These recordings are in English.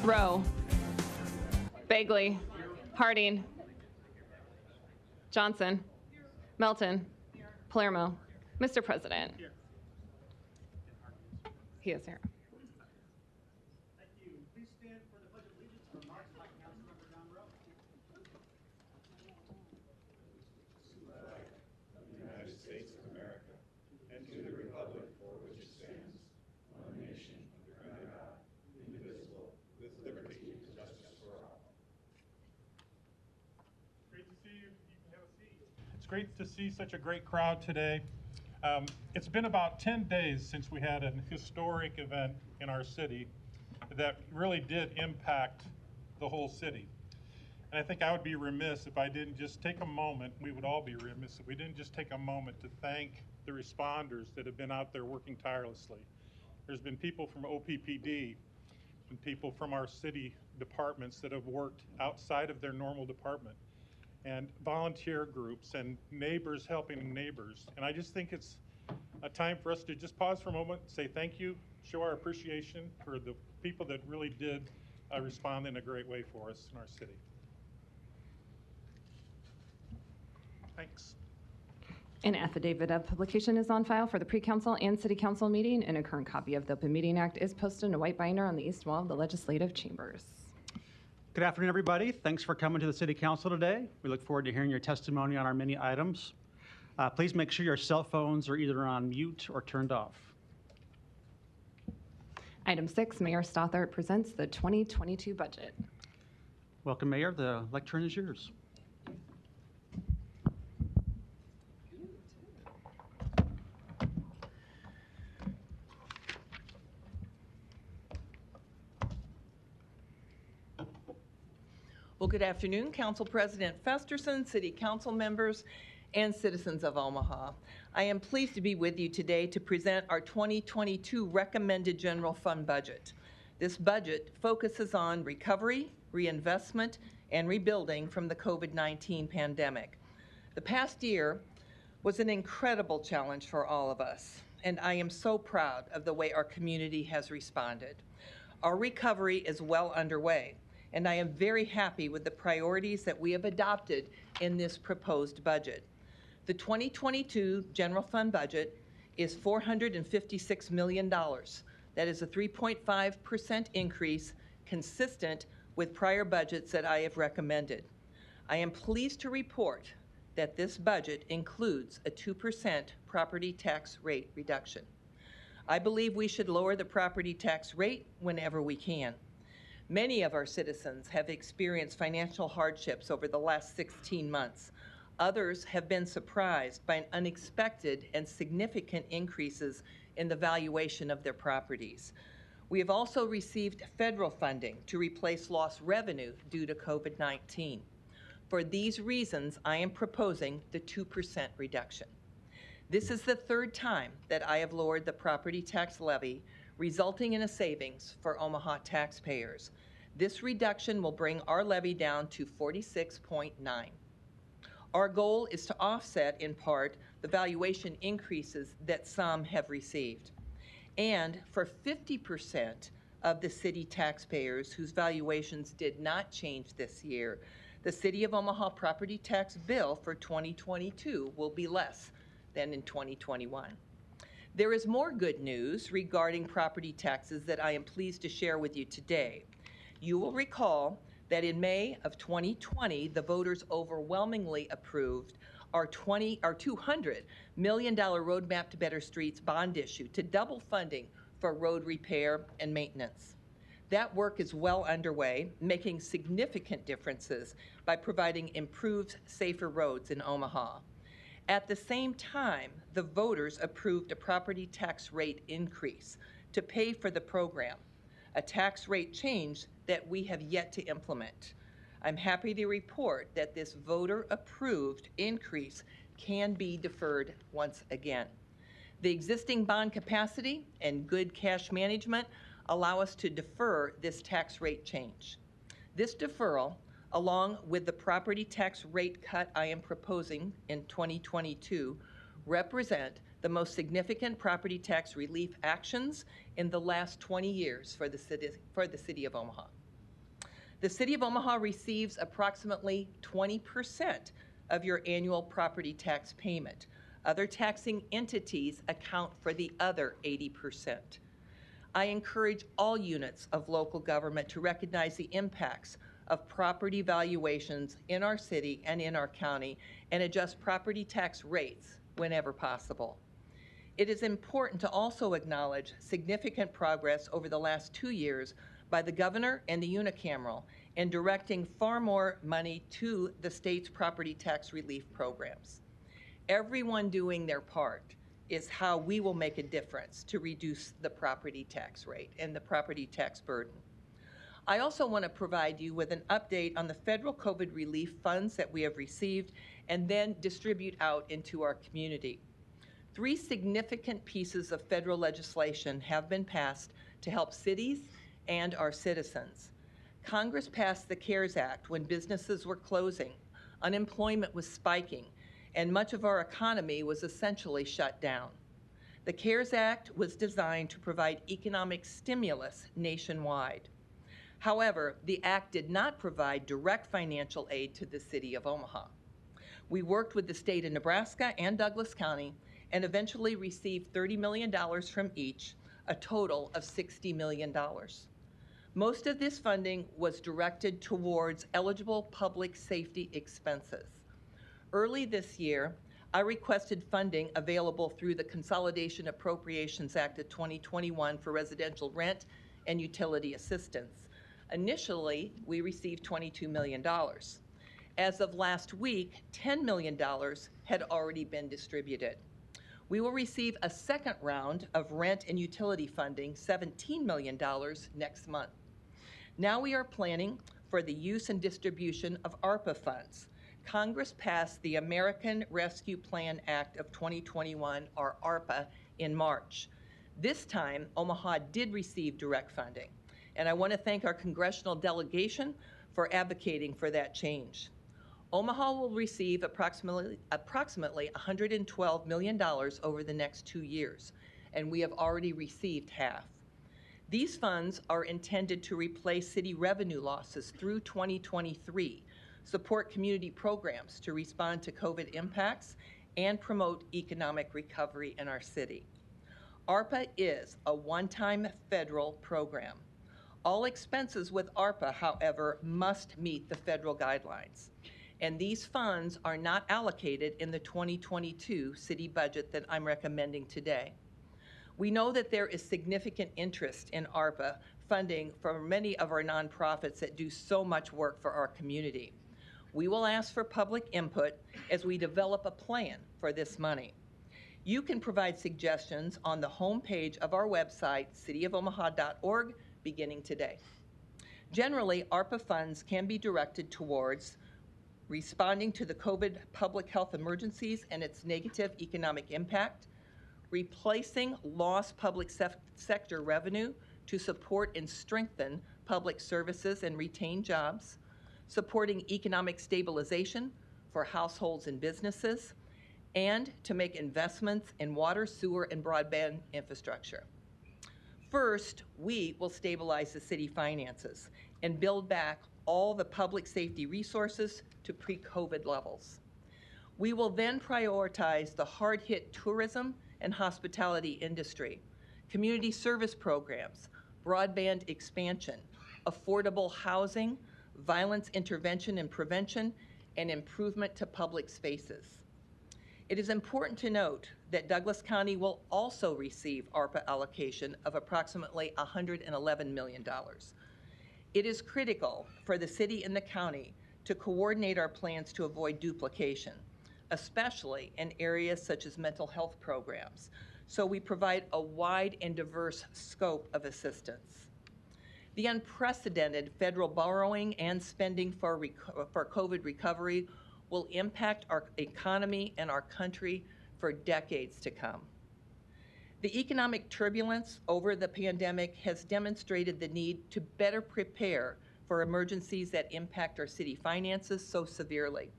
Rowe, Bagley, Harding, Johnson, Melton, Palermo. Mr. President. He is here. Thank you. Please stand for the Pledge of Allegiance and remarks by Councilmember John Rowe. Of the United States of America, and to the republic for which it stands, one nation, under God, indivisible, with liberty and justice for all. Great to see you. You can have a seat. It's great to see such a great crowd today. It's been about 10 days since we had an historic event in our city that really did impact the whole city. And I think I would be remiss if I didn't just take a moment, we would all be remiss if we didn't just take a moment to thank the responders that have been out there working tirelessly. There's been people from OPPD and people from our city departments that have worked outside of their normal department, and volunteer groups and neighbors helping neighbors. And I just think it's a time for us to just pause for a moment, say thank you, show our appreciation for the people that really did respond in a great way for us in our city. Thanks. An affidavit of publication is on file for the pre-council and city council meeting, and a current copy of the Open Meeting Act is posted in a white binder on the east wall of the legislative chambers. Good afternoon, everybody. Thanks for coming to the City Council today. We look forward to hearing your testimony on our many items. Please make sure your cell phones are either on mute or turned off. Item 6, Mayor Stothart presents the 2022 budget. Welcome, Mayor. The lectern is yours. Well, good afternoon, Council President Festerson, City Council members, and citizens of Omaha. I am pleased to be with you today to present our 2022 recommended general fund budget. This budget focuses on recovery, reinvestment, and rebuilding from the COVID-19 pandemic. The past year was an incredible challenge for all of us, and I am so proud of the way our community has responded. Our recovery is well underway, and I am very happy with the priorities that we have adopted in this proposed budget. The 2022 general fund budget is $456 million. That is a 3.5% increase, consistent with prior budgets that I have recommended. I am pleased to report that this budget includes a 2% property tax rate reduction. I believe we should lower the property tax rate whenever we can. Many of our citizens have experienced financial hardships over the last 16 months. Others have been surprised by unexpected and significant increases in the valuation of their properties. We have also received federal funding to replace lost revenue due to COVID-19. For these reasons, I am proposing the 2% reduction. This is the third time that I have lowered the property tax levy, resulting in a savings for Omaha taxpayers. This reduction will bring our levy down to 46.9. Our goal is to offset, in part, the valuation increases that some have received. And for 50% of the city taxpayers whose valuations did not change this year, the City of Omaha property tax bill for 2022 will be less than in 2021. There is more good news regarding property taxes that I am pleased to share with you today. You will recall that in May of 2020, the voters overwhelmingly approved our $200 million Roadmap to Better Streets bond issue to double funding for road repair and maintenance. That work is well underway, making significant differences by providing improved, safer roads in Omaha. At the same time, the voters approved a property tax rate increase to pay for the program, a tax rate change that we have yet to implement. I'm happy to report that this voter-approved increase can be deferred once again. The existing bond capacity and good cash management allow us to defer this tax rate change. This deferral, along with the property tax rate cut I am proposing in 2022, represent the most significant property tax relief actions in the last 20 years for the city of Omaha. The City of Omaha receives approximately 20% of your annual property tax payment. Other taxing entities account for the other 80%. I encourage all units of local government to recognize the impacts of property valuations in our city and in our county and adjust property tax rates whenever possible. It is important to also acknowledge significant progress over the last 2 years by the governor and the unicameral in directing far more money to the state's property tax relief programs. Everyone doing their part is how we will make a difference to reduce the property tax rate and the property tax burden. I also want to provide you with an update on the federal COVID relief funds that we have received and then distribute out into our community. 3 significant pieces of federal legislation have been passed to help cities and our citizens. Congress passed the CARES Act when businesses were closing, unemployment was spiking, and much of our economy was essentially shut down. The CARES Act was designed to provide economic stimulus nationwide. However, the act did not provide direct financial aid to the City of Omaha. We worked with the state of Nebraska and Douglas County and eventually received $30 million from each, a total of $60 million. Most of this funding was directed towards eligible public safety expenses. Early this year, I requested funding available through the Consolidation Appropriations Act of 2021 for residential rent and utility assistance. Initially, we received $22 million. As of last week, $10 million had already been distributed. We will receive a second round of rent and utility funding, $17 million, next month. Now we are planning for the use and distribution of ARPA funds. Congress passed the American Rescue Plan Act of 2021, or ARPA, in March. This time, Omaha did receive direct funding, and I want to thank our congressional delegation for advocating for that change. Omaha will receive approximately $112 million over the next 2 years, and we have already received half. These funds are intended to replace city revenue losses through 2023, support community programs to respond to COVID impacts, and promote economic recovery in our city. ARPA is a one-time federal program. All expenses with ARPA, however, must meet the federal guidelines. And these funds are not allocated in the 2022 city budget that I'm recommending today. We know that there is significant interest in ARPA funding from many of our nonprofits that do so much work for our community. We will ask for public input as we develop a plan for this money. You can provide suggestions on the homepage of our website, cityofomaha.org, beginning today. Generally, ARPA funds can be directed towards responding to the COVID public health emergencies and its negative economic impact, replacing lost public sector revenue to support and strengthen public services and retain jobs, supporting economic stabilization for households and businesses, and to make investments in water, sewer, and broadband infrastructure. First, we will stabilize the city finances and build back all the public safety resources to pre-COVID levels. We will then prioritize the hard-hit tourism and hospitality industry, community service programs, broadband expansion, affordable housing, violence intervention and prevention, and improvement to public spaces. It is important to note that Douglas County will also receive ARPA allocation of approximately $111 million. It is critical for the city and the county to coordinate our plans to avoid duplication, especially in areas such as mental health programs, so we provide a wide and diverse scope of assistance. The unprecedented federal borrowing and spending for COVID recovery will impact our economy and our country for decades to come. The economic turbulence over the pandemic has demonstrated the need to better prepare for emergencies that impact our city finances so severely.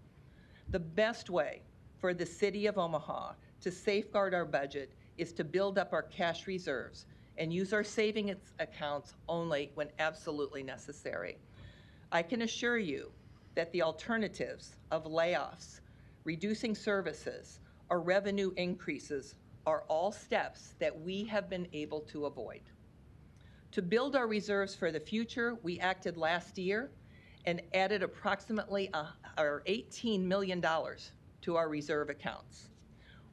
The best way for the City of Omaha to safeguard our budget is to build up our cash reserves and use our savings accounts only when absolutely necessary. I can assure you that the alternatives of layoffs, reducing services, or revenue increases are all steps that we have been able to avoid. To build our reserves for the future, we acted last year and added approximately $18 million to our reserve accounts.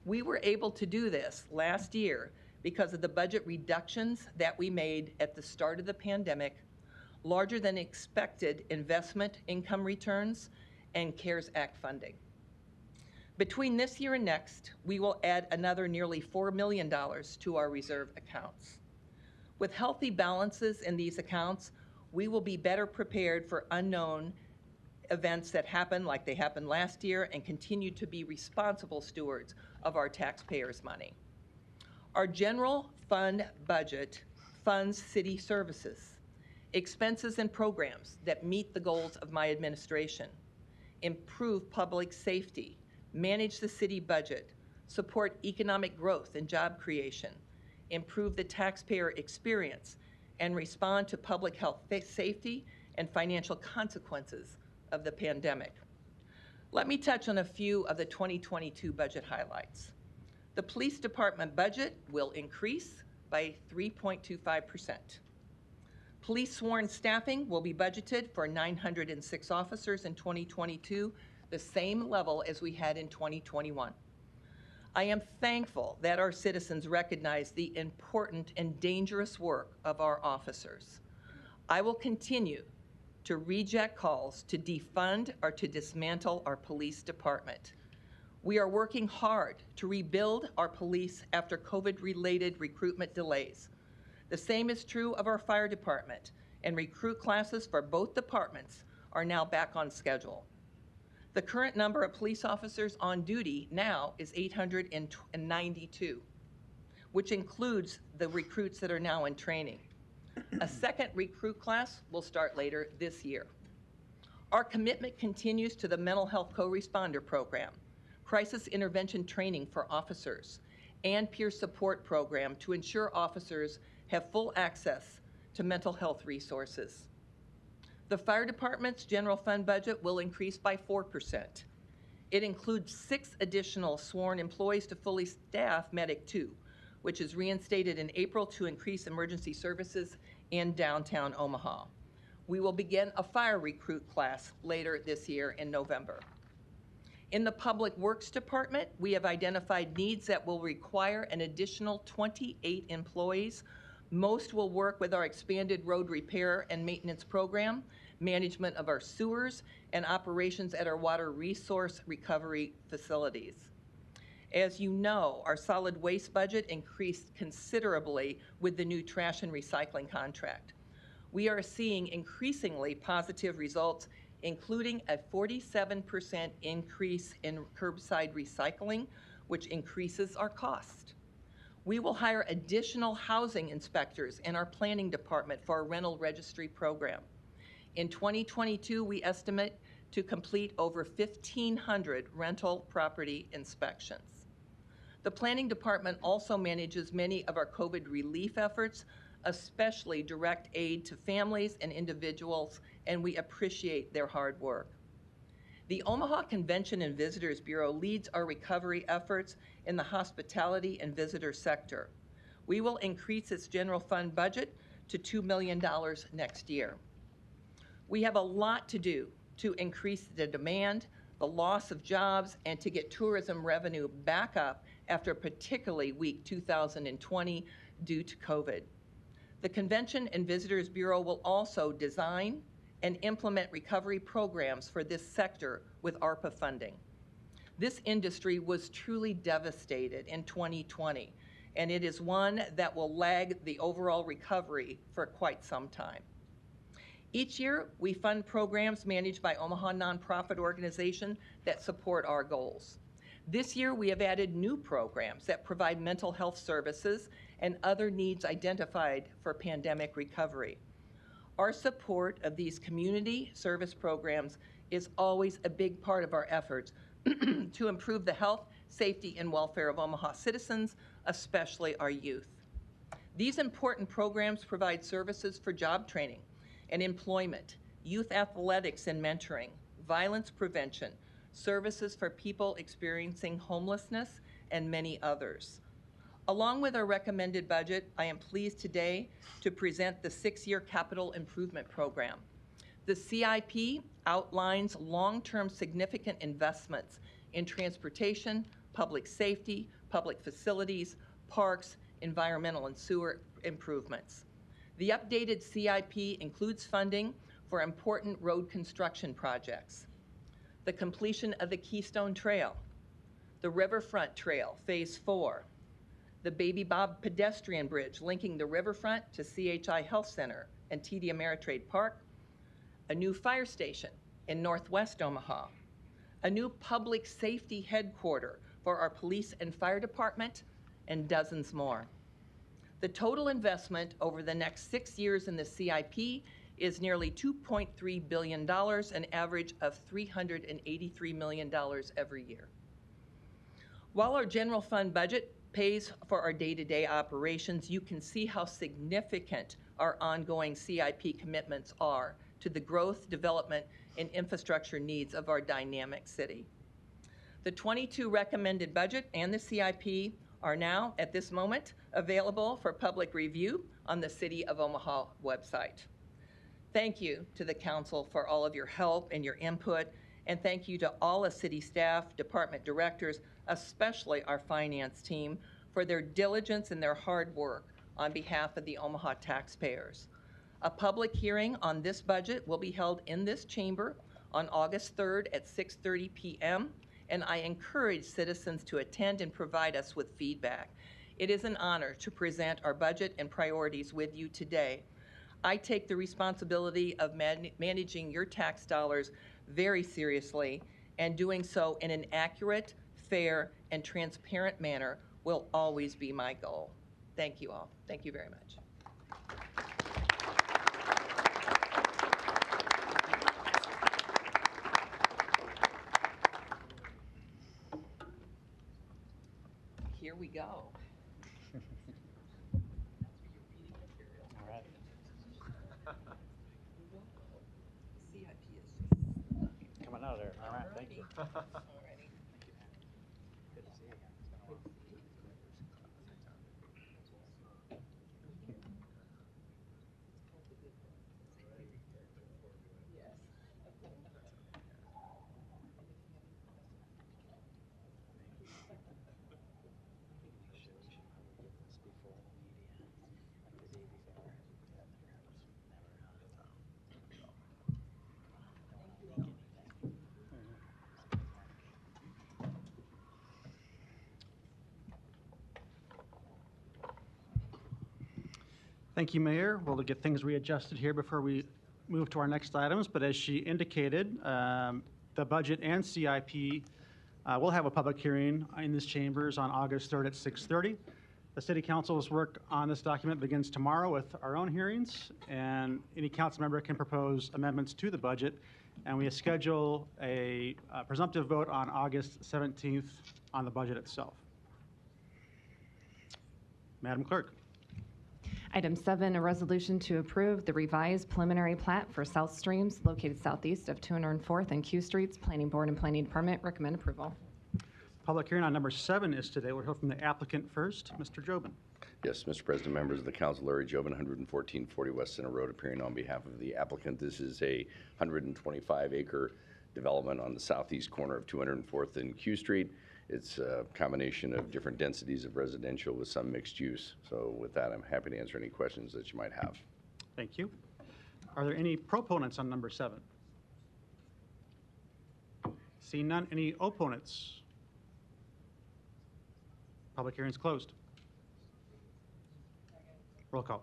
We were able to do this last year because of the budget reductions that we made at the start of the pandemic, larger than expected investment income returns, and CARES Act funding. Between this year and next, we will add another nearly $4 million to our reserve accounts. With healthy balances in these accounts, we will be better prepared for unknown events that happen like they happened last year and continue to be responsible stewards of our taxpayers' money. Our general fund budget funds city services, expenses and programs that meet the goals of my administration, improve public safety, manage the city budget, support economic growth and job creation, improve the taxpayer experience, and respond to public health safety and financial consequences of the pandemic. Let me touch on a few of the 2022 budget highlights. The police department budget will increase by 3.25%. Police sworn staffing will be budgeted for 906 officers in 2022, the same level as we had in 2021. I am thankful that our citizens recognize the important and dangerous work of our officers. I will continue to reject calls to defund or to dismantle our police department. We are working hard to rebuild our police after COVID-related recruitment delays. The same is true of our fire department, and recruit classes for both departments are now back on schedule. The current number of police officers on duty now is 892, which includes the recruits that are now in training. A second recruit class will start later this year. Our commitment continues to the mental health co-responder program, crisis intervention training for officers, and peer support program to ensure officers have full access to mental health resources. The fire department's general fund budget will increase by 4%. It includes 6 additional sworn employees to fully staff Medic 2, which is reinstated in April to increase emergency services in downtown Omaha. We will begin a fire recruit class later this year in November. In the Public Works Department, we have identified needs that will require an additional 28 employees. Most will work with our expanded road repair and maintenance program, management of our sewers, and operations at our water resource recovery facilities. As you know, our solid waste budget increased considerably with the new trash and recycling contract. We are seeing increasingly positive results, including a 47% increase in curbside recycling, which increases our cost. We will hire additional housing inspectors in our planning department for our rental registry program. In 2022, we estimate to complete over 1,500 rental property inspections. The planning department also manages many of our COVID relief efforts, especially direct aid to families and individuals, and we appreciate their hard work. The Omaha Convention and Visitors Bureau leads our recovery efforts in the hospitality and visitor sector. We will increase its general fund budget to $2 million next year. We have a lot to do to increase the demand, the loss of jobs, and to get tourism revenue back up after a particularly weak 2020 due to COVID. The Convention and Visitors Bureau will also design and implement recovery programs for this sector with ARPA funding. This industry was truly devastated in 2020, and it is one that will lag the overall recovery for quite some time. Each year, we fund programs managed by Omaha nonprofit organizations that support our goals. This year, we have added new programs that provide mental health services and other needs identified for pandemic recovery. Our support of these community service programs is always a big part of our efforts to improve the health, safety, and welfare of Omaha citizens, especially our youth. These important programs provide services for job training and employment, youth athletics and mentoring, violence prevention, services for people experiencing homelessness, and many others. Along with our recommended budget, I am pleased today to present the 6-year capital improvement program. The CIP outlines long-term significant investments in transportation, public safety, public facilities, parks, environmental and sewer improvements. The updated CIP includes funding for important road construction projects, the completion of the Keystone Trail, the Riverfront Trail, Phase 4, the Baby Bob pedestrian bridge linking the riverfront to CHI Health Center and TD Ameritrade Park, a new fire station in Northwest Omaha, a new public safety headquarters for our police and fire department, and dozens more. The total investment over the next 6 years in the CIP is nearly $2.3 billion, an average of $383 million every year. While our general fund budget pays for our day-to-day operations, you can see how significant our ongoing CIP commitments are to the growth, development, and infrastructure needs of our dynamic city. The 22 recommended budget and the CIP are now, at this moment, available for public review on the City of Omaha website. Thank you to the council for all of your help and your input, and thank you to all the city staff, department directors, especially our finance team, for their diligence and their hard work on behalf of the Omaha taxpayers. A public hearing on this budget will be held in this chamber on August 3rd at 6:30 p.m., and I encourage citizens to attend and provide us with feedback. It is an honor to present our budget and priorities with you today. I take the responsibility of managing your tax dollars very seriously, and doing so in an accurate, fair, and transparent manner will always be my goal. Thank you all. Thank you very much. Here we go. All right. CIP is Coming out of there. All right, thank you. already. Good to see you again. It's been a while. Thank you, Mayor. We'll get things readjusted here before we move to our next items, but as she indicated, the budget and CIP will have a public hearing in this chambers on August 3rd at 6:30. The City Council's work on this document begins tomorrow with our own hearings, and any council member can propose amendments to the budget, and we schedule a presumptive vote on August 17th on the budget itself. Madam Clerk. Item 7, a resolution to approve the revised preliminary plat for South Streams located southeast of 204th and Q Streets. Planning Board and Planning Department recommend approval. Public hearing on number 7 is today. We'll hear from the applicant first, Mr. Jobin. Yes, Mr. President, members of the council, Larry Jobin, 11440 West Center Road, appearing on behalf of the applicant. This is a 125-acre development on the southeast corner of 204th and Q Street. It's a combination of different densities of residential with some mixed use. So with that, I'm happy to answer any questions that you might have. Thank you. Are there any proponents on number 7? Seeing none, any opponents? Public hearing is closed. Roll call.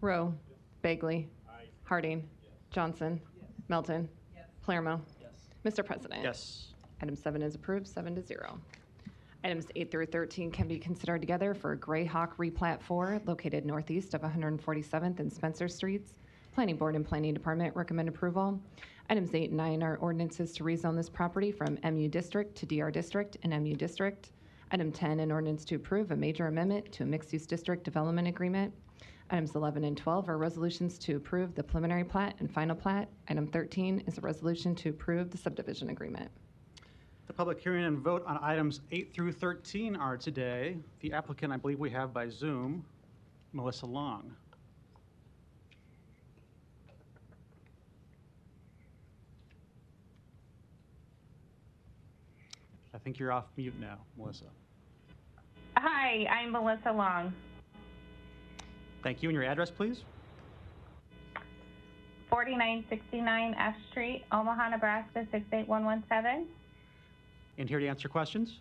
Rowe. Bagley. Harding. Johnson. Melton. Palermo. Mr. President. Yes. Item 7 is approved, 7-0. Items 8 through 13 can be considered together for Grayhawk Replat 4, located northeast of 147th and Spencer Streets. Planning Board and Planning Department recommend approval. Items 8 and 9 are ordinances to rezone this property from MU District to DR District and MU District. Item 10, an ordinance to approve a major amendment to a mixed-use district development agreement. Items 11 and 12 are resolutions to approve the preliminary plat and final plat. Item 13 is a resolution to approve the subdivision agreement. The public hearing and vote on items 8 through 13 are today. The applicant, I believe we have by Zoom, Melissa Long. I think you're off mute now, Melissa. Hi, I'm Melissa Long, Thank you. And your address, please? 4969 F Street, Omaha, Nebraska 68117. And here to answer questions?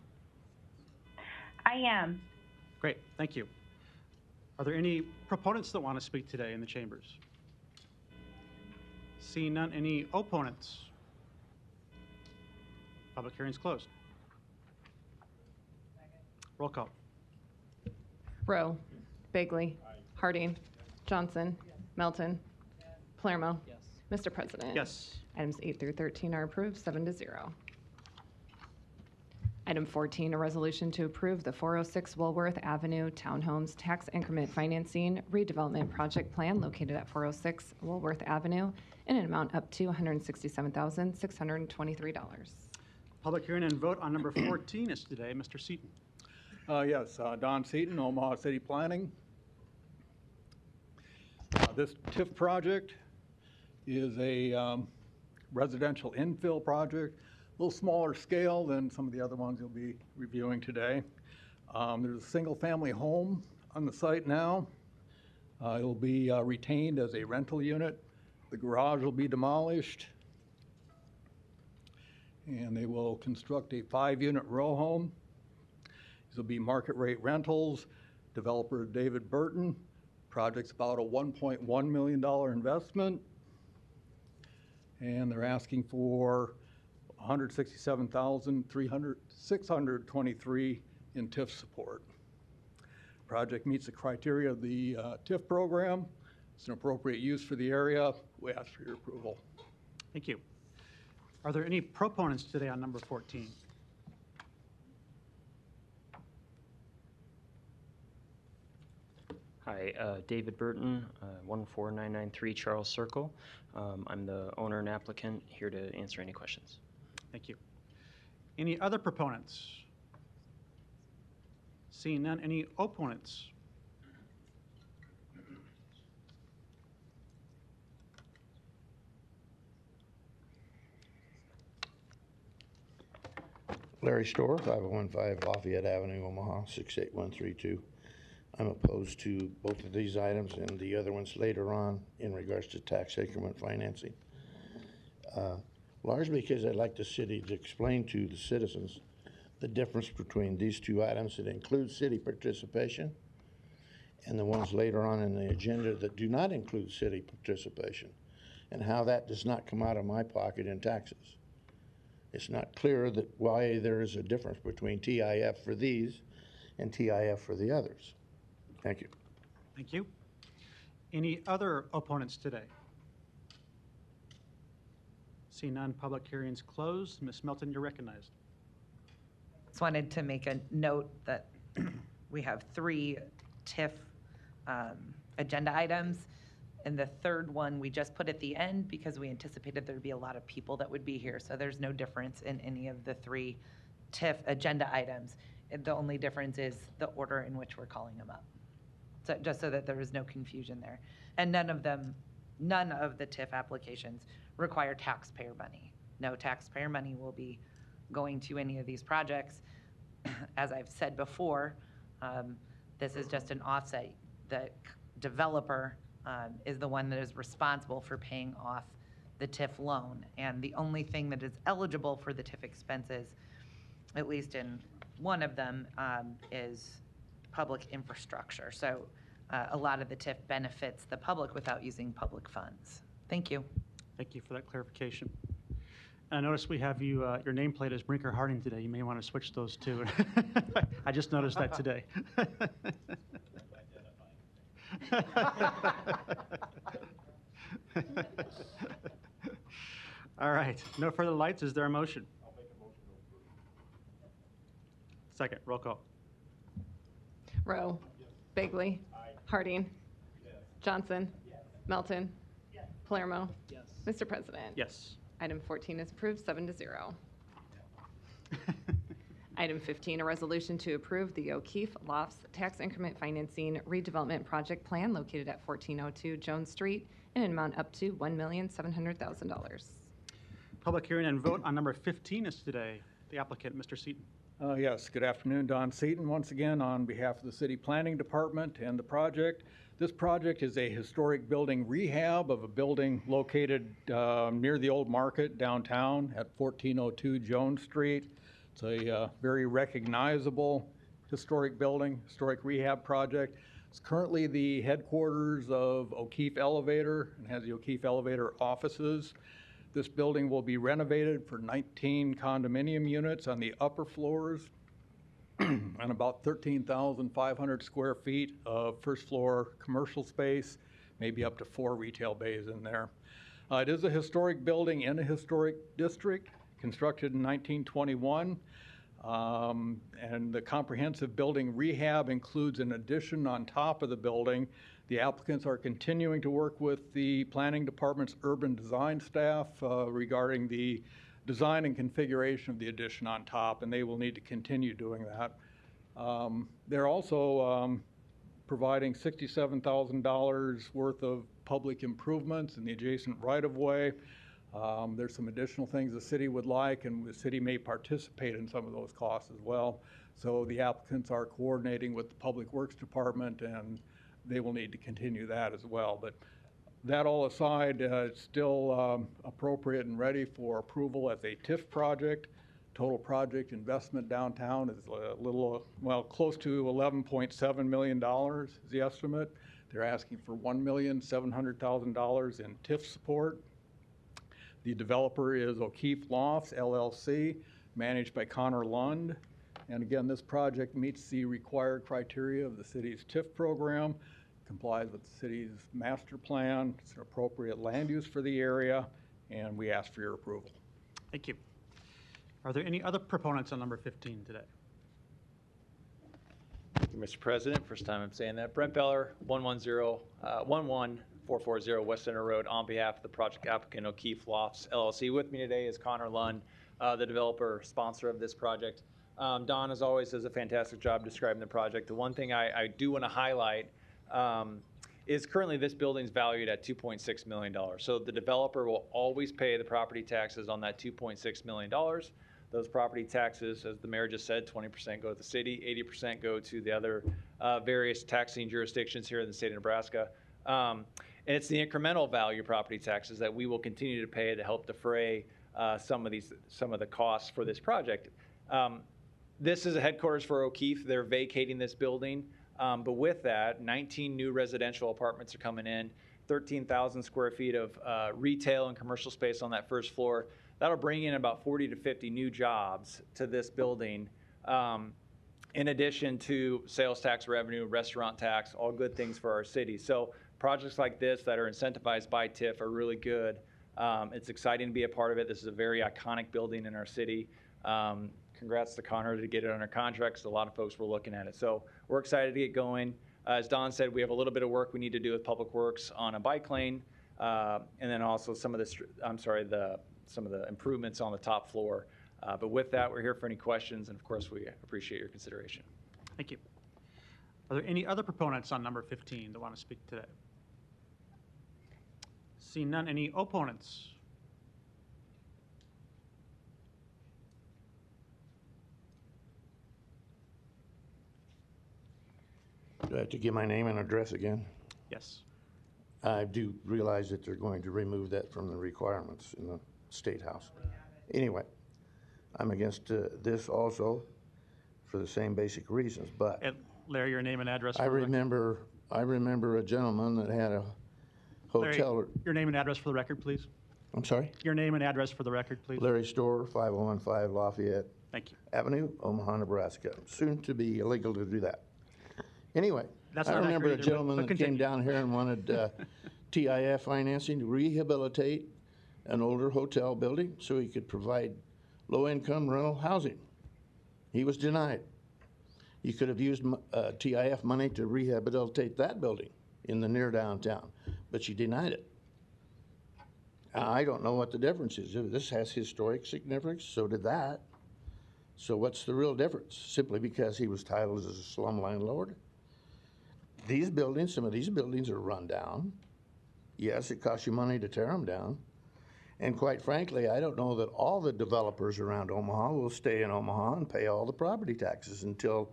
I am. Great, thank you. Are there any proponents that want to speak today in the chambers? Seeing none, any opponents? Public hearing's closed. Roll call. Rowe. Bagley. Harding. Johnson. Melton. Palermo. Mr. President. Yes. Items 8 through 13 are approved, 7-0. Item 14, a resolution to approve the 406 Woolworth Avenue Townhomes Tax Increment Financing Redevelopment Project Plan located at 406 Woolworth Avenue in an amount up to $167,623. Public hearing and vote on number 14 is today. Mr. Seaton. Yes, Don Seaton, Omaha City Planning. This TIF project is a residential infill project, a little smaller scale than some of the other ones you'll be reviewing today. There's a single-family home on the site now. It'll be retained as a rental unit. The garage will be demolished, and they will construct a 5-unit row home. These will be market rate rentals. Developer David Burton. Project's about a $1.1 million investment. And they're asking for $167,623 in TIF support. Project meets the criteria of the TIF program. It's an appropriate use for the area. We ask for your approval. Thank you. Are there any proponents today on number 14? Hi, David Burton, 14993 Charles Circle. I'm the owner and applicant, here to answer any questions. Thank you. Any other proponents? Seeing none, any opponents? Larry Storr, 5015 Lafayette Avenue, Omaha, 68132. I'm opposed to both of these items and the other ones later on in regards to tax increment financing. Largely because I'd like the city to explain to the citizens the difference between these two items that include city participation and the ones later on in the agenda that do not include city participation, and how that does not come out of my pocket in taxes. It's not clear that why there is a difference between TIF for these and TIF for the others. Thank you. Thank you. Any other opponents today? See none, public hearings closed. Ms. Melton, you're recognized. Just wanted to make a note that we have 3 TIF agenda items. And the third one we just put at the end because we anticipated there'd be a lot of people that would be here. So there's no difference in any of the 3 TIF agenda items. The only difference is the order in which we're calling them up. So just so that there is no confusion there. And none of the TIF applications require taxpayer money. No taxpayer money will be going to any of these projects. As I've said before, this is just an offset. The developer is the one that is responsible for paying off the TIF loan. And the only thing that is eligible for the TIF expenses, at least in one of them, is public infrastructure. So a lot of the TIF benefits the public without using public funds. Thank you. Thank you for that clarification. I notice we have you, your nameplate is Brinker Harding today. You may want to switch those two. I just noticed that today. All right, no further lights. Is there a motion? I'll make a motion to approve. Second, roll call. Rowe. Bagley. Harding. Johnson. Melton. Palermo. Mr. President. Yes. Item 14 is approved, 7-0. Item 15, a resolution to approve the O'Keefe Lofts Tax Increment Financing Redevelopment Project Plan located at 1402 Jones Street in an amount up to $1,700,000. Public hearing and vote on number 15 is today. The applicant, Mr. Seaton. Yes, good afternoon. Don Seaton once again on behalf of the City Planning Department and the project. This project is a historic building rehab of a building located near the old market downtown at 1402 Jones Street. It's a very recognizable historic building, historic rehab project. It's currently the headquarters of O'Keefe Elevator and has the O'Keefe Elevator offices. This building will be renovated for 19 condominium units on the upper floors and about 13,500 square feet of first floor commercial space, maybe up to 4 retail bays in there. It is a historic building in a historic district, constructed in 1921. And the comprehensive building rehab includes an addition on top of the building. The applicants are continuing to work with the planning department's urban design staff regarding the design and configuration of the addition on top, and they will need to continue doing that. They're also providing $67,000 worth of public improvements in the adjacent right-of-way. There's some additional things the city would like, and the city may participate in some of those costs as well. So the applicants are coordinating with the Public Works Department, and they will need to continue that as well. But that all aside, it's still appropriate and ready for approval as a TIF project. Total project investment downtown is a little, well, close to $11.7 million is the estimate. They're asking for $1,700,000 in TIF support. The developer is O'Keefe Lofts, LLC, managed by Connor Lund. And again, this project meets the required criteria of the city's TIF program, complies with the city's master plan. It's an appropriate land use for the area, and we ask for your approval. Thank you. Are there any other proponents on number 15 today? Thank you, Mr. President. First time I'm saying that. Brent Beller, 11440 West Center Road, on behalf of the project applicant O'Keefe Lofts LLC. With me today is Connor Lund, the developer sponsor of this project. Don, as always, does a fantastic job describing the project. The one thing I do want to highlight is currently this building's valued at $2.6 million. So the developer will always pay the property taxes on that $2.6 million. Those property taxes, as the mayor just said, 20% go to the city, 80% go to the other various taxing jurisdictions here in the state of Nebraska. And it's the incremental value property taxes that we will continue to pay to help defray some of the costs for this project. This is a headquarters for O'Keefe. They're vacating this building. But with that, 19 new residential apartments are coming in, 13,000 square feet of retail and commercial space on that first floor. That'll bring in about 40 to 50 new jobs to this building, in addition to sales tax revenue, restaurant tax, all good things for our city. So projects like this that are incentivized by TIF are really good. It's exciting to be a part of it. This is a very iconic building in our city. Congrats to Connor to get it under contract, because a lot of folks were looking at it. So we're excited to get going. As Don said, we have a little bit of work we need to do with Public Works on a bike lane, and then also some of the improvements on the top floor. But with that, we're here for any questions, and of course, we appreciate your consideration. Thank you. Are there any other proponents on number 15 that want to speak today? Seeing none, any opponents? Do I have to give my name and address again? Yes. I do realize that they're going to remove that from the requirements in the State House. Anyway, I'm against this also for the same basic reasons, but And Larry, your name and address. I for the record. remember a gentleman that had a hotel. Larry, your name and address for the record, please. I'm sorry? Your name and address for the record, please. Larry Store, 5015 Lafayette Thank you. Avenue, Omaha, Nebraska. Soon to be illegal to do that. Anyway, That's I not remember a accurate either, gentleman but that came continue. down here and wanted TIF financing to rehabilitate an older hotel building so he could provide low-income rental housing. He was denied. You could have used TIF money to rehabilitate that building. in the near downtown, but she denied it. I don't know what the difference is. This has historic significance, so did that. So what's the real difference? Simply because he was titled as a slum landlord? These buildings, some of these buildings are run down. Yes, it costs you money to tear them down. And quite frankly, I don't know that all the developers around Omaha will stay in Omaha and pay all the property taxes until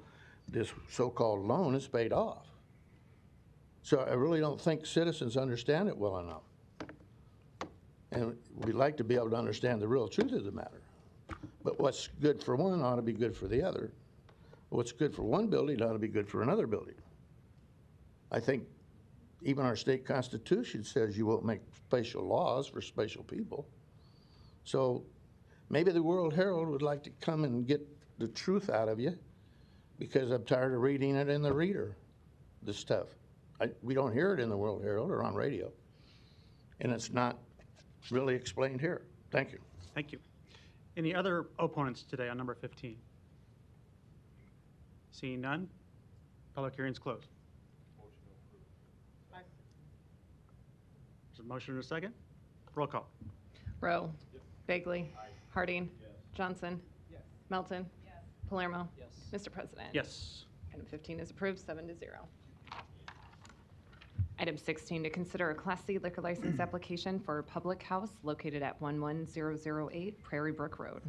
this so-called loan is paid off. So I really don't think citizens understand it well enough. And we'd like to be able to understand the real truth of the matter. But what's good for one ought to be good for the other. What's good for one building ought to be good for another building. I think even our state constitution says you won't make special laws for special people. So maybe the World Herald would like to come and get the truth out of you, because I'm tired of reading it in the Reader, this stuff. We don't hear it in the World Herald or on radio. And it's not really explained here. Thank you. Thank you. Any other opponents today on number 15? Seeing none, public hearing's closed. There's a motion and a second. Roll call. Rowe. Bagley. Harding. Johnson. Melton. Palermo. Mr. President. Yes. Item 15 is approved, 7-0. Item 16, to consider a Class C liquor license application for a public house located at 11008 Prairie Brook Road.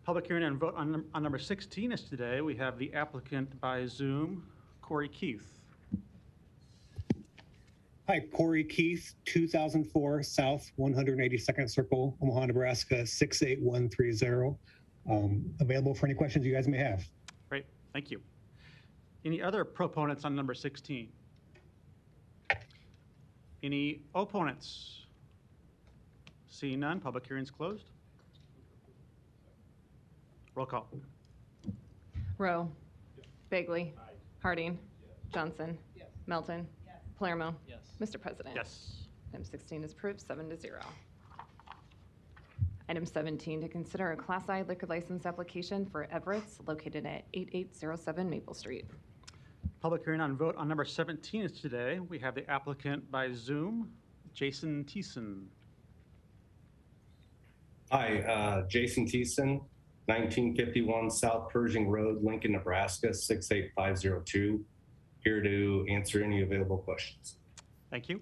Public hearing and vote on number 16 is today. We have the applicant by Zoom, Corey Keith. Hi, Corey Keith, 2004 South 182nd Circle, Omaha, Nebraska, 68130. Available for any questions you guys may have. Great, thank you. Any other proponents on number 16? Any opponents? Seeing none, public hearing's closed. Roll call. Rowe. Bagley. Harding. Johnson. Melton. Palermo. Mr. President. Yes. Item 16 is approved, 7-0. Item 17, to consider a Class I liquor license application for Everett's located at 8807 Maple Street. Public hearing on vote on number 17 is today. We have the applicant by Zoom, Jason Thiessen. Hi, Jason Thiessen, 1951 South Pershing Road, Lincoln, Nebraska, 68502. Here to answer any available questions. Thank you.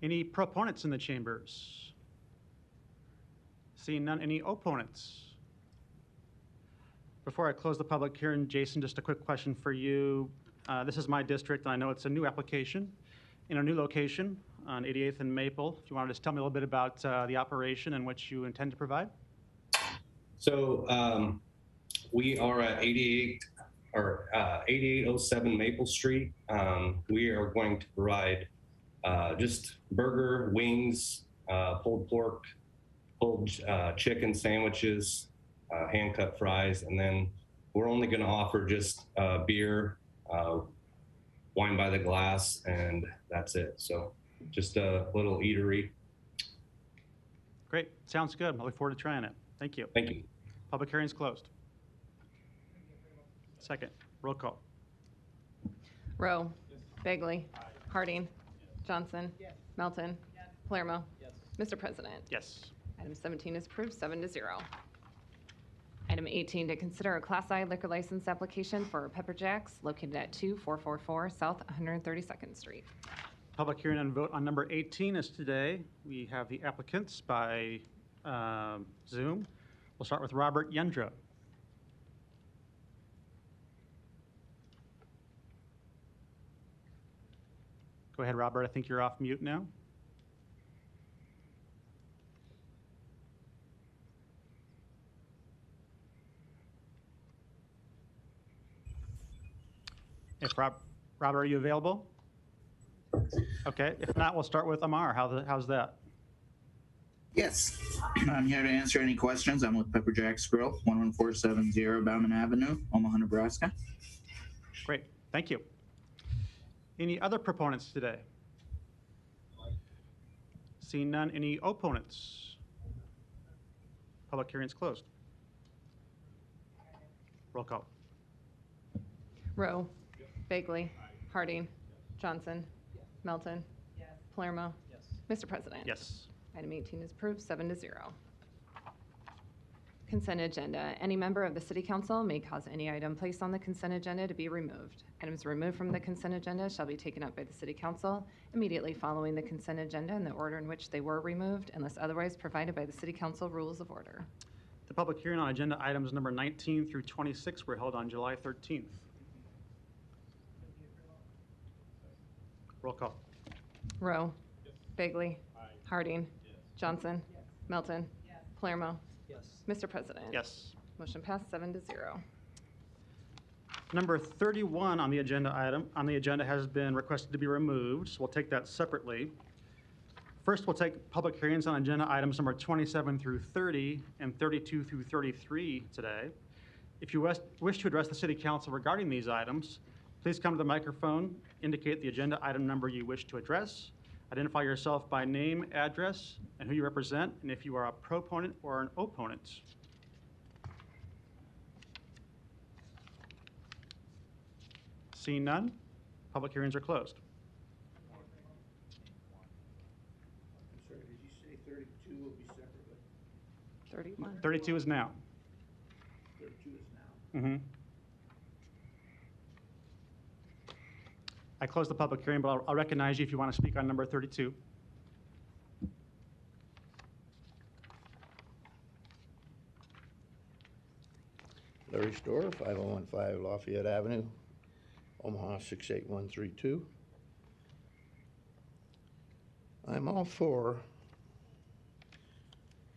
Any proponents in the chambers? Seeing none, any opponents? Before I close the public hearing, Jason, just a quick question for you. This is my district, and I know it's a new application in a new location on 88th and Maple. If you want to just tell me a little bit about the operation and what you intend to provide. So we are at 8807 Maple Street. We are going to provide just burger, wings, pulled pork, pulled chicken sandwiches, hand-cut fries, and then we're only going to offer just beer, wine by the glass, and that's it. So just a little eatery. Great. Sounds good. I look forward to trying it. Thank you. Thank you. Public hearing's closed. Second. Roll call. Rowe. Bagley. Harding. Johnson. Melton. Palermo. Mr. President. Yes. Item 17 is approved, 7-0. Item 18, to consider a Class I liquor license application for Pepper Jack's located at 2444 South 132nd Street. Public hearing and vote on number 18 is today. We have the applicants by Zoom. We'll start with Robert Yendra. Go ahead, Robert. I think you're off mute now. If Robert, are you available? Okay. If not, we'll start with Amar. How's that? Yes, I'm here to answer any questions. I'm with Pepper Jack's Grill, 11470 Bauman Avenue, Omaha, Nebraska. Great. Thank you. Any other proponents today? Seeing none, any opponents? Public hearing's closed. Roll call. Rowe. Bagley. Harding. Johnson? Melton? Palermo? Mr. President? Yes. Item 18 is approved, 7-0. Consent agenda. Any member of the City Council may cause any item placed on the consent agenda to be removed. Items removed from the consent agenda shall be taken up by the City Council immediately following the consent agenda in the order in which they were removed, unless otherwise provided by the City Council Rules of Order. The public hearing on agenda items number 19 through 26 were held on July 13th. Roll call. Rowe. Bagley. Harding. Johnson. Melton. Palermo. Mr. President. Yes. Motion passed 7-0. Number 31 on the agenda has been requested to be removed, so we'll take that separately. First, we'll take public hearings on agenda items number 27 through 30 and 32 through 33 today. If you wish to address the City Council regarding these items, please come to the microphone, indicate the agenda item number you wish to address, identify yourself by name, address, and who you represent, and if you are a proponent or an opponent. Seeing none, public hearings are closed. I'm sorry, did you say 32 will be separately? 31. 32 is now. 32 is now. Mm-hmm. I close the public hearing, but I'll recognize you if you want to speak on number 32. Larry Storr, 5015 Lafayette Avenue, Omaha 68132. I'm all for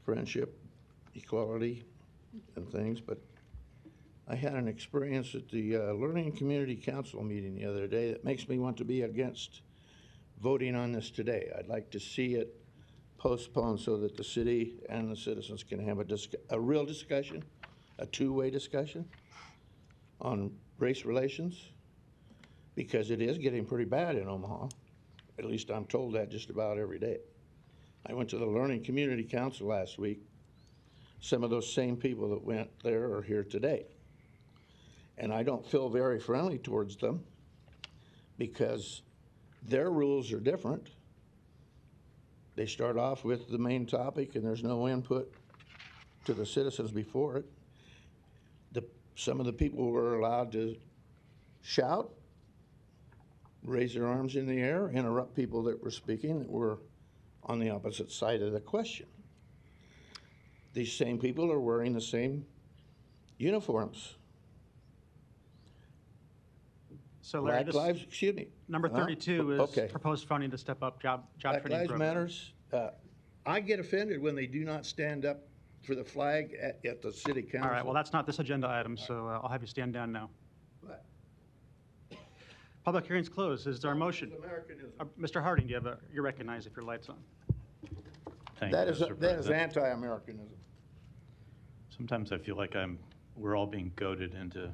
friendship, equality, and things, but I had an experience at the Learning Community Council meeting the other day that makes me want to be against voting on this today. I'd like to see it postponed so that the city and the citizens can have a real discussion, a two-way discussion on race relations, because it is getting pretty bad in Omaha. At least I'm told that just about every day. I went to the Learning Community Council last week. Some of those same people that went there are here today. And I don't feel very friendly towards them because their rules are different. They start off with the main topic and there's no input to the citizens before it. Some of the people were allowed to shout, raise their arms in the air, interrupt people that were speaking that were on the opposite side of the question. These same people are wearing the same uniforms. So Larry, Black Lives, excuse me. number 32 is okay. proposed funding to step up job Black training Lives program. Matters. I get offended when they do not stand up for the flag at the city council. All right, well, that's not this agenda item, so I'll have you stand down now. What? Public hearing's closed. Is there a motion? It's Americanism. Mr. Harding, you're recognized if your light's on. That is anti-Americanism. Sometimes I feel like we're all being goaded into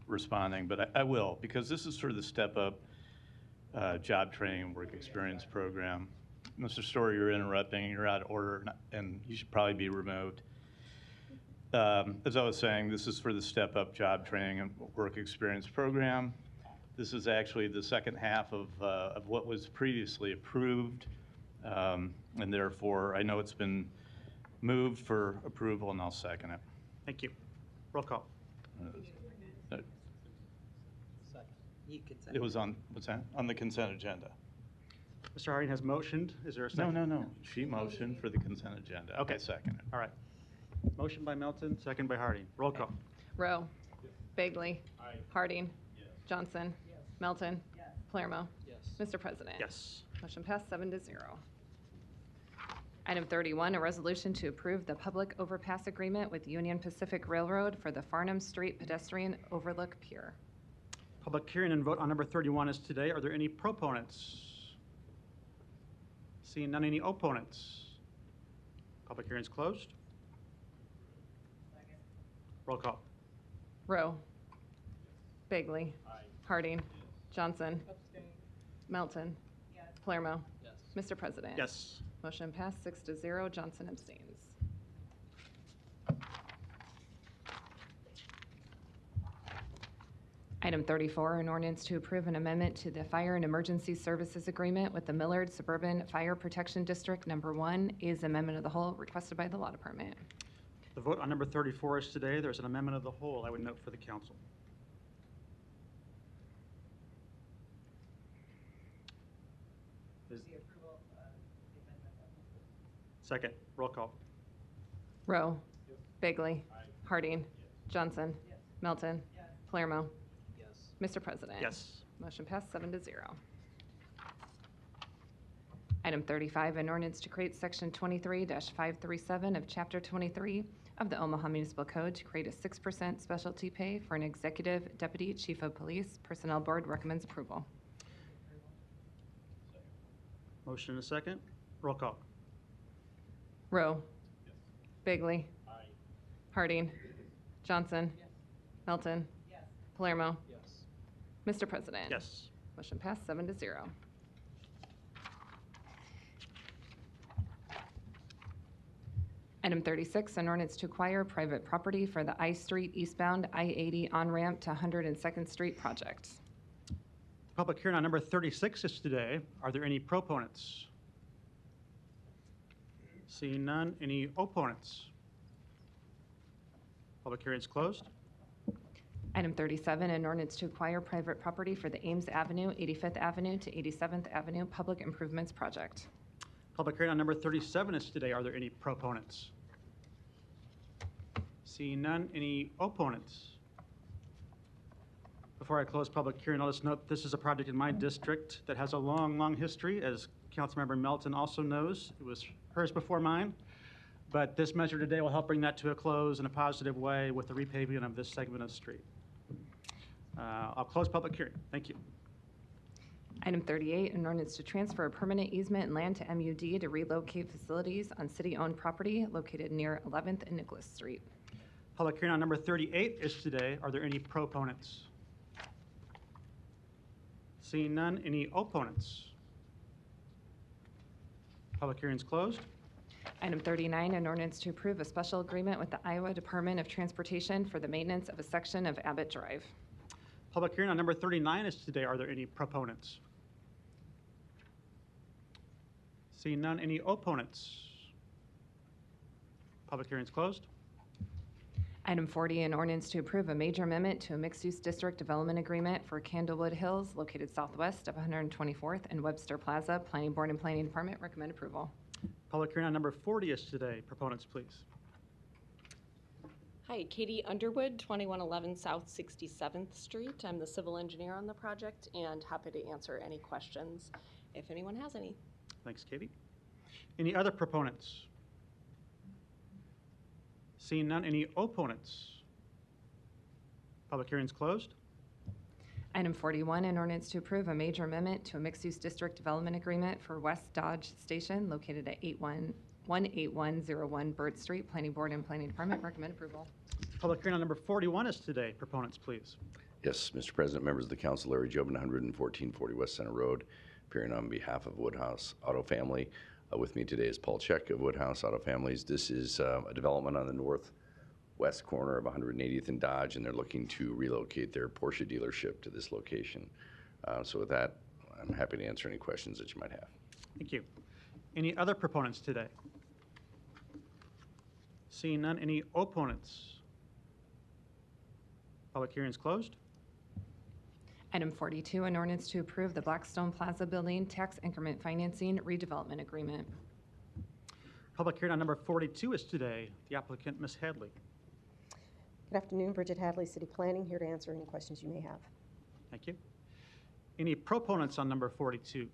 responding, but I will, because this is for the Step Up Job Training Work Experience Program. Mr. Story, you're interrupting, you're out of order, and you should probably be removed. As I was saying, this is for the Step Up Job Training and Work Experience Program. This is actually the second half of what was previously approved, and therefore I know it's been moved for approval, and I'll second it. Thank you. Roll call. You could say. It was on, what's that? On the consent agenda. Mr. Harding has motioned. Is there a second? No. She motioned for the consent agenda. Okay. I second it. All right. Motion by Melton, second by Harding. Roll call. Rowe. Bagley. Harding. Johnson. Melton. Palermo. Mr. President. Yes. Motion passed 7-0. Item 31, a resolution to approve the public overpass agreement with Union Pacific Railroad for the Farnham Street pedestrian overlook pier. Public hearing and vote on number 31 is today. Are there any proponents? Seeing none, any opponents? Public hearing is closed. Roll call. Rowe. Bagley. Harding. Johnson. Melton. Palermo. Mr. President. Yes. Motion passed 6-0. Johnson abstains. Item 34, an ordinance to approve an amendment to the Fire and Emergency Services Agreement with the Millard Suburban Fire Protection District Number 1 is amendment of the whole requested by the Law Department. The vote on number 34 is today. There's an amendment of the whole, I would note for the council. Second, roll call. Rowe. Bagley. Harding. Johnson. Melton. Palermo. Mr. President. Yes. Motion passed 7-0. Item 35, an ordinance to create Section 23-537 of Chapter 23 of the Omaha Municipal Code to create a 6% specialty pay for an executive deputy chief of police. Personnel Board recommends approval. Motion and a second, roll call. Rowe. Bagley. Harding. Johnson. Melton. Palermo. Mr. President. Yes. Motion passed 7-0. Item 36, an ordinance to acquire private property for the I Street eastbound I-80 on-ramp to 102nd Street project. Public hearing on number 36 is today. Are there any proponents? Seeing none, any opponents? Public hearing is closed. Item 37, an ordinance to acquire private property for the Ames Avenue, 85th Avenue to 87th Avenue Public Improvements Project. Public hearing on number 37 is today. Are there any proponents? Seeing none, any opponents? Before I close public hearing, I'll just note this is a project in my district that has a long, long history. As Councilmember Melton also knows, it was hers before mine. But this measure today will help bring that to a close in a positive way with the repaving of this segment of the street. I'll close public hearing. Thank you. Item 38, an ordinance to transfer a permanent easement and land to MUD to relocate facilities on city-owned property located near 11th and Nicholas Street. Public hearing on number 38 is today. Are there any proponents? Seeing none, any opponents? Public hearing is closed. Item 39, an ordinance to approve a special agreement with the Iowa Department of Transportation for the maintenance of a section of Abbott Drive. Public hearing on number 39 is today. Are there any proponents? Seeing none, any opponents? Public hearing is closed. Item 40, an ordinance to approve a major amendment to a mixed-use district development agreement for Candlewood Hills located southwest of 124th and Webster Plaza. Planning Board and Planning Department recommend approval. Public hearing on number 40 is today. Proponents, please. Hi, Katie Underwood, 2111 South 67th Street. I'm the civil engineer on the project and happy to answer any questions if anyone has any. Thanks, Katie. Any other proponents? Seeing none, any opponents? Public hearing is closed. Item 41, an ordinance to approve a major amendment to a mixed-use district development agreement for West Dodge Station located at 18101 Burt Street. Planning Board and Planning Department recommend approval. Public hearing on number 41 is today. Proponents, please. Yes, Mr. President, members of the council, Larry Jobin, 11440 West Center Road, appearing on behalf of Woodhouse Auto Family. With me today is Paul Check of Woodhouse Auto Families. This is a development on the northwest corner of 180th and Dodge, and they're looking to relocate their Porsche dealership to this location. So with that, I'm happy to answer any questions that you might have. Thank you. Any other proponents today? Seeing none, any opponents? Public hearing is closed. Item 42, an ordinance to approve the Blackstone Plaza Building Tax Increment Financing Redevelopment Agreement. Public hearing on number 42 is today. The applicant, Ms. Hadley. Good afternoon, Bridget Hadley, City Planning, here to answer any questions you may have. Thank you. Any proponents on number 42?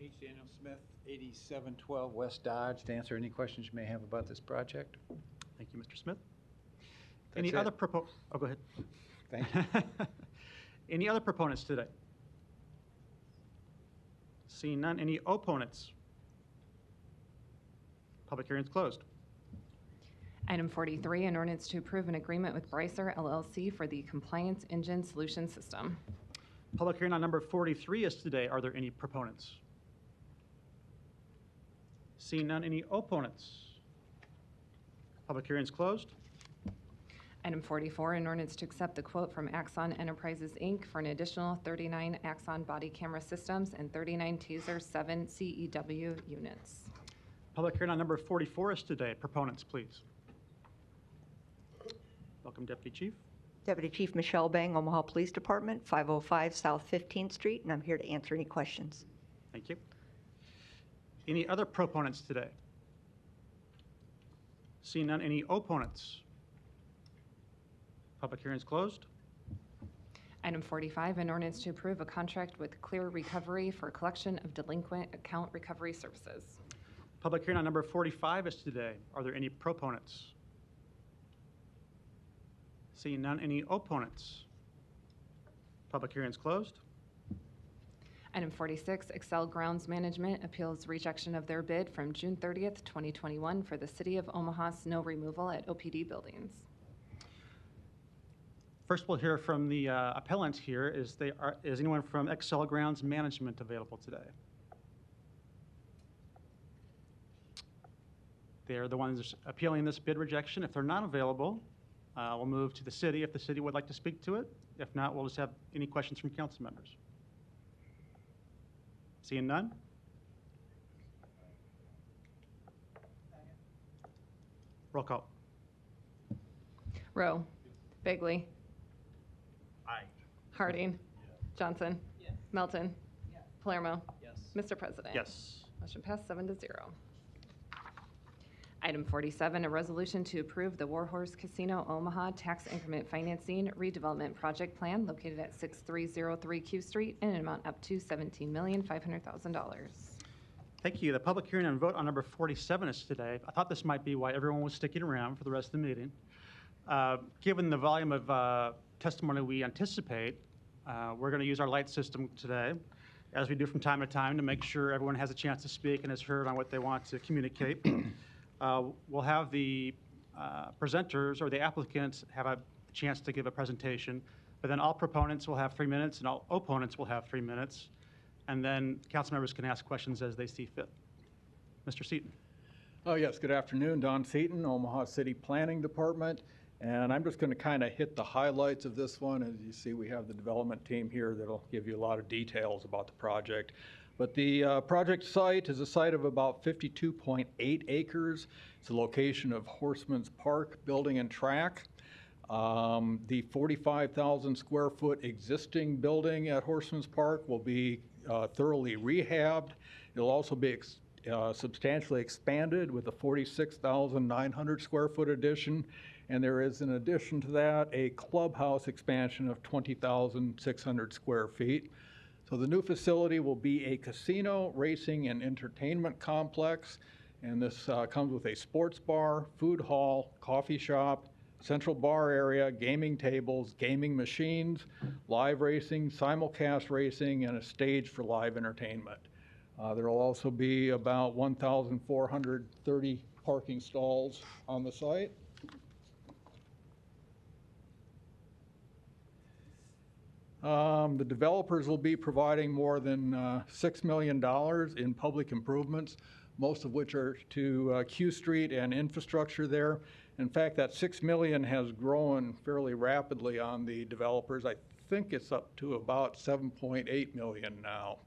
H. Daniel Smith, 8712 West Dodge, to answer any questions you may have about this project. Thank you, Mr. Smith. That's Any it. other oh, go ahead. Thank you. Any other proponents today? Seeing none, any opponents? Public hearing is closed. Item 43, an ordinance to approve an agreement with Brycer LLC for the Compliance Engine Solution System. Public hearing on number 43 is today. Are there any proponents? Seeing none, any opponents? Public hearing is closed. Item 44, an ordinance to accept the quote from Axon Enterprises, Inc. for an additional 39 Axon body camera systems and 39 TASER 7 CEW units. Public hearing on number 44 is today. Proponents, please. Welcome, Deputy Chief. Deputy Chief Michelle Bang, Omaha Police Department, 505 South 15th Street, and I'm here to answer any questions. Thank you. Any other proponents today? Seeing none, any opponents? Public hearing is closed. Item 45, an ordinance to approve a contract with Clear Recovery for collection of delinquent account recovery services. Public hearing on number 45 is today. Are there any proponents? Seeing none, any opponents? Public hearing is closed. Item 46, Excel Grounds Management appeals rejection of their bid from June 30th, 2021 for the City of Omaha snow removal at OPD buildings. First, we'll hear from the appellant here. Is anyone from Excel Grounds Management available today? They're the ones appealing this bid rejection. If they're not available, we'll move to the city if the city would like to speak to it. If not, we'll just have any questions from council members. Seeing none? Roll call. Rowe. Bagley. Aye. Harding. Johnson. Melton. Palermo. Mr. President. Yes. Motion passed 7-0. Item 47, a resolution to approve the Warhorse Casino Omaha Tax Increment Financing Redevelopment Project Plan located at 6303 Q Street in an amount up to $17,500,000. Thank you. The public hearing and vote on number 47 is today. I thought this might be why everyone was sticking around for the rest of the meeting. Given the volume of testimony we anticipate, we're going to use our light system today, as we do from time to time, to make sure everyone has a chance to speak and is heard on what they want to communicate. We'll have the presenters or the applicants have a chance to give a presentation, but then all proponents will have 3 minutes and all opponents will have 3 minutes, and then council members can ask questions as they see fit. Mr. Seaton. Oh, yes, good afternoon. Don Seaton, Omaha City Planning Department. And I'm just going to kind of hit the highlights of this one. As you see, we have the development team here that'll give you a lot of details about the project. But the project site is a site of about 52.8 acres. It's a location of Horseman's Park Building and Track. The 45,000 square foot existing building at Horseman's Park will be thoroughly rehabbed. It'll also be substantially expanded with a 46,900 square foot addition. And there is, in addition to that, a clubhouse expansion of 20,600 square feet. So the new facility will be a casino, racing, and entertainment complex. And this comes with a sports bar, food hall, coffee shop, central bar area, gaming tables, gaming machines, live racing, simulcast racing, and a stage for live entertainment. There will also be about 1,430 parking stalls on the site. The developers will be providing more than $6 million in public improvements, most of which are to Q Street and infrastructure there. In fact, that $6 million has grown fairly rapidly on the developers. I think it's up to about $7.8 million now.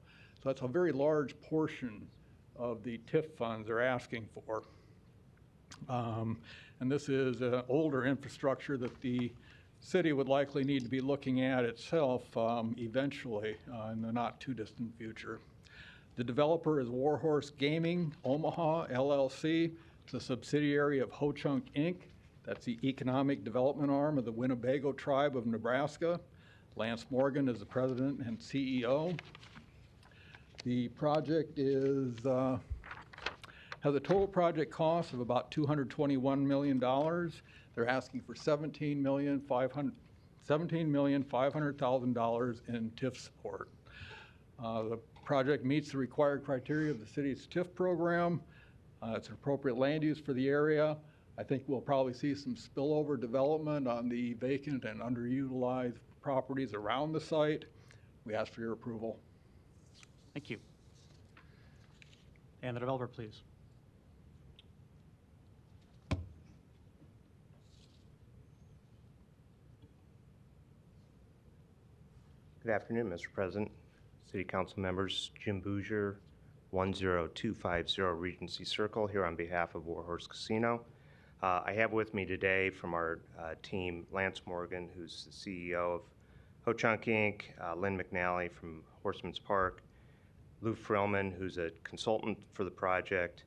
So that's a very large portion of the TIF funds they're asking for. And this is older infrastructure that the city would likely need to be looking at itself eventually in the not too distant future. The developer is Warhorse Gaming Omaha LLC. It's a subsidiary of Ho Chunk Inc. That's the economic development arm of the Winnebago tribe of Nebraska. Lance Morgan is the president and CEO. The project is has a total project cost of about $221 million. They're asking for $17,500,000 in TIF support. The project meets the required criteria of the city's TIF program. It's an appropriate land use for the area. I think we'll probably see some spillover development on the vacant and underutilized properties around the site. We ask for your approval. Thank you. And the developer, please. Good afternoon, Mr. President, City Council members. Jim Bouger, 10250 Regency Circle, here on behalf of Warhorse Casino. I have with me today from our team Lance Morgan, who's the CEO of Ho-Chunk Inc., Lynn McNally from Horseman's Park, Lou Frillman, who's a consultant for the project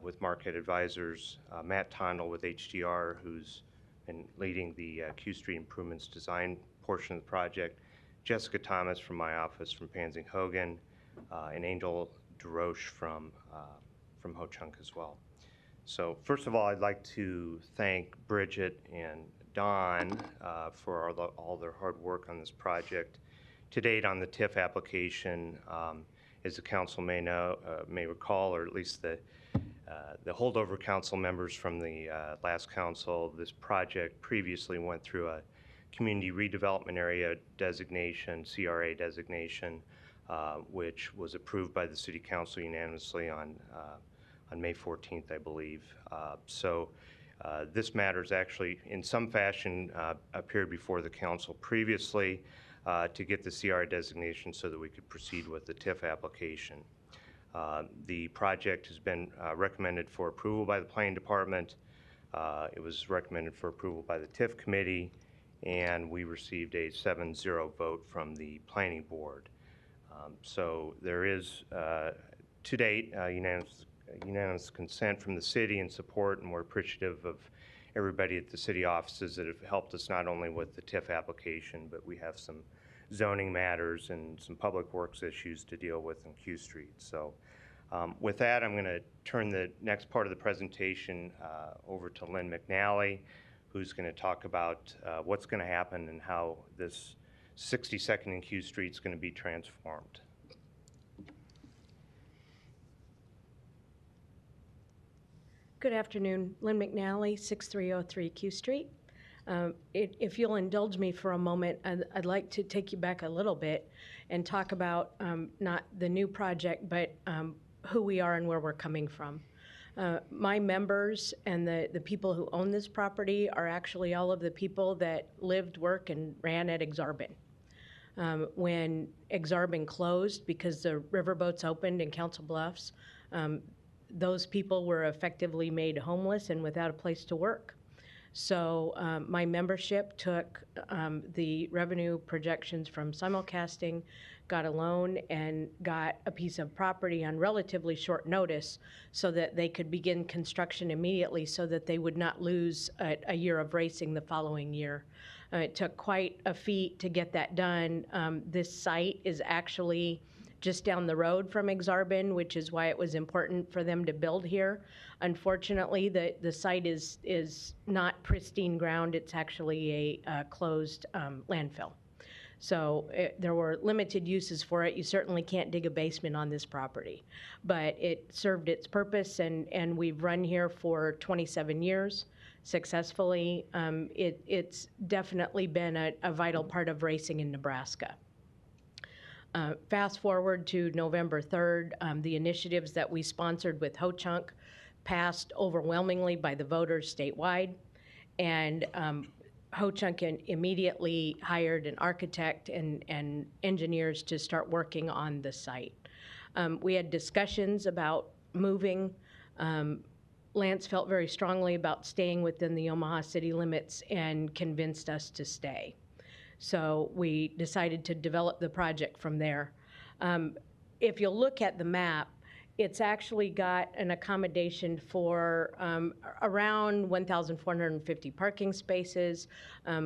with Market Advisors, Matt Tondel with HDR, who's been leading the Q Street Improvements design portion of the project, Jessica Thomas from my office from Pansing Hogan, and Angel DeRoche from Ho-Chunk as well. So first of all, I'd like to thank Bridget and Don for all their hard work on this project. To date on the TIF application, as the council may recall, or at least the holdover council members from the last council, this project previously went through a community redevelopment area designation, CRA designation, which was approved by the city council unanimously on May 14th, I believe. This matter is actually in some fashion appeared before the council previously to get the CRA designation so that we could proceed with the TIF application. The project has been recommended for approval by the Planning Department. It was recommended for approval by the TIF committee, and we received a 7-0 vote from the Planning Board. So there is, to date, unanimous consent from the city and support, and we're appreciative of everybody at the city offices that have helped us not only with the TIF application, but we have some zoning matters and some public works issues to deal with in Q Street. So with that, I'm going to turn the next part of the presentation over to Lynn McNally, who's going to talk about what's going to happen and how this 62nd and Q Street is going to be transformed. Good afternoon. Lynn McNally, 6303 Q Street. If you'll indulge me for a moment, I'd like to take you back a little bit and talk about not the new project, but who we are and where we're coming from. My members and the people who own this property are actually all of the people that lived, worked, and ran at Exarban. When Exarban closed because the riverboats opened in Council Bluffs, those people were effectively made homeless and without a place to work. So my membership took the revenue projections from simulcasting, got a loan, and got a piece of property on relatively short notice so that they could begin construction immediately so that they would not lose a year of racing the following year. It took quite a feat to get that done. This site is actually just down the road from Exarban, which is why it was important for them to build here. Unfortunately, the site is not pristine ground. It's actually a closed landfill. So there were limited uses for it. You certainly can't dig a basement on this property. But it served its purpose, and we've run here for 27 years successfully. It's definitely been a vital part of racing in Nebraska. Fast forward to November 3rd, the initiatives that we sponsored with Ho-Chunk passed overwhelmingly by the voters statewide, and Ho-Chunk immediately hired an architect and engineers to start working on the site. We had discussions about moving. Lance felt very strongly about staying within the Omaha city limits and convinced us to stay. So we decided to develop the project from there. If you look at the map, it's actually got an accommodation for around 1,450 parking spaces.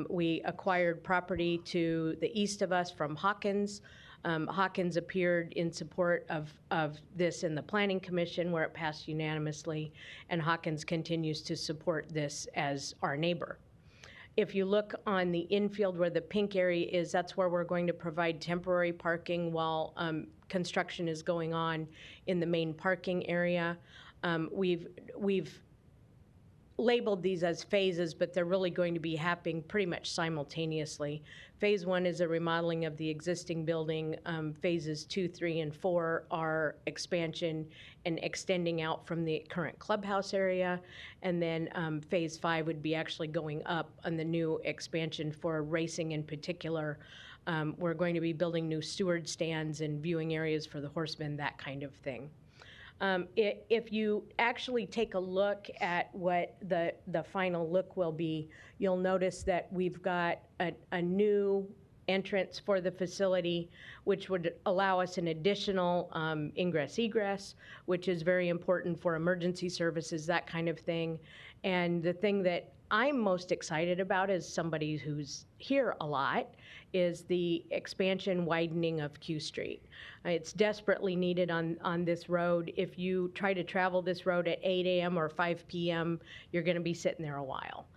We acquired property to the east of us from Hawkins. Hawkins appeared in support of this in the Planning Commission where it passed unanimously, and Hawkins continues to support this as our neighbor. If you look on the infield where the pink area is, that's where we're going to provide temporary parking while construction is going on in the main parking area. We've labeled these as phases, but they're really going to be happening pretty much simultaneously. Phase 1 is a remodeling of the existing building. Phases 2, 3, and 4 are expansion and extending out from the current clubhouse area. And then Phase 5 would be actually going up on the new expansion for racing in particular. We're going to be building new steward stands and viewing areas for the horsemen, that kind of thing. If you actually take a look at what the final look will be, you'll notice that we've got a new entrance for the facility, which would allow us an additional ingress-egress, which is very important for emergency services, that kind of thing. And the thing that I'm most excited about as somebody who's here a lot is the expansion widening of Q Street. It's desperately needed on this road. If you try to travel this road at 8 a.m. or 5 p.m., you're going to be sitting there a while.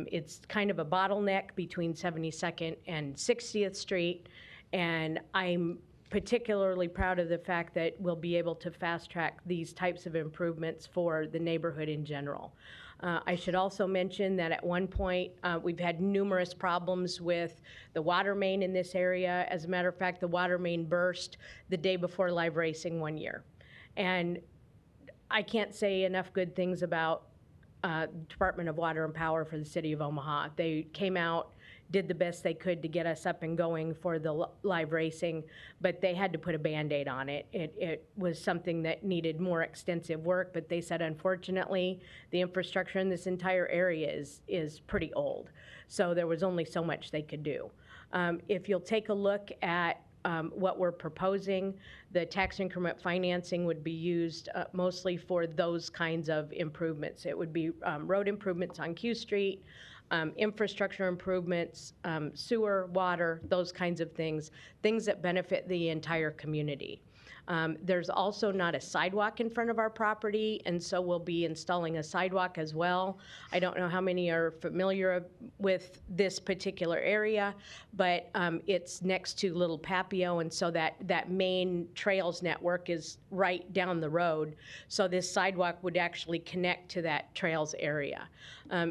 It's kind of a bottleneck between 72nd and 60th Street, and I'm particularly proud of the fact that we'll be able to fast track these types of improvements for the neighborhood in general. I should also mention that at one point, we've had numerous problems with the water main in this area. As a matter of fact, the water main burst the day before live racing one year. And I can't say enough good things about Department of Water and Power for the City of Omaha. They came out, did the best they could to get us up and going for the live racing, but they had to put a Band-Aid on it. It was something that needed more extensive work, but they said, unfortunately, the infrastructure in this entire area is pretty old. So there was only so much they could do. If you'll take a look at what we're proposing, the tax increment financing would be used mostly for those kinds of improvements. It would be road improvements on Q Street, infrastructure improvements, sewer, water, those kinds of things that benefit the entire community. There's also not a sidewalk in front of our property, and so we'll be installing a sidewalk as well. I don't know how many are familiar with this particular area, but it's next to Little Papio, and so that main trails network is right down the road. So this sidewalk would actually connect to that trails area.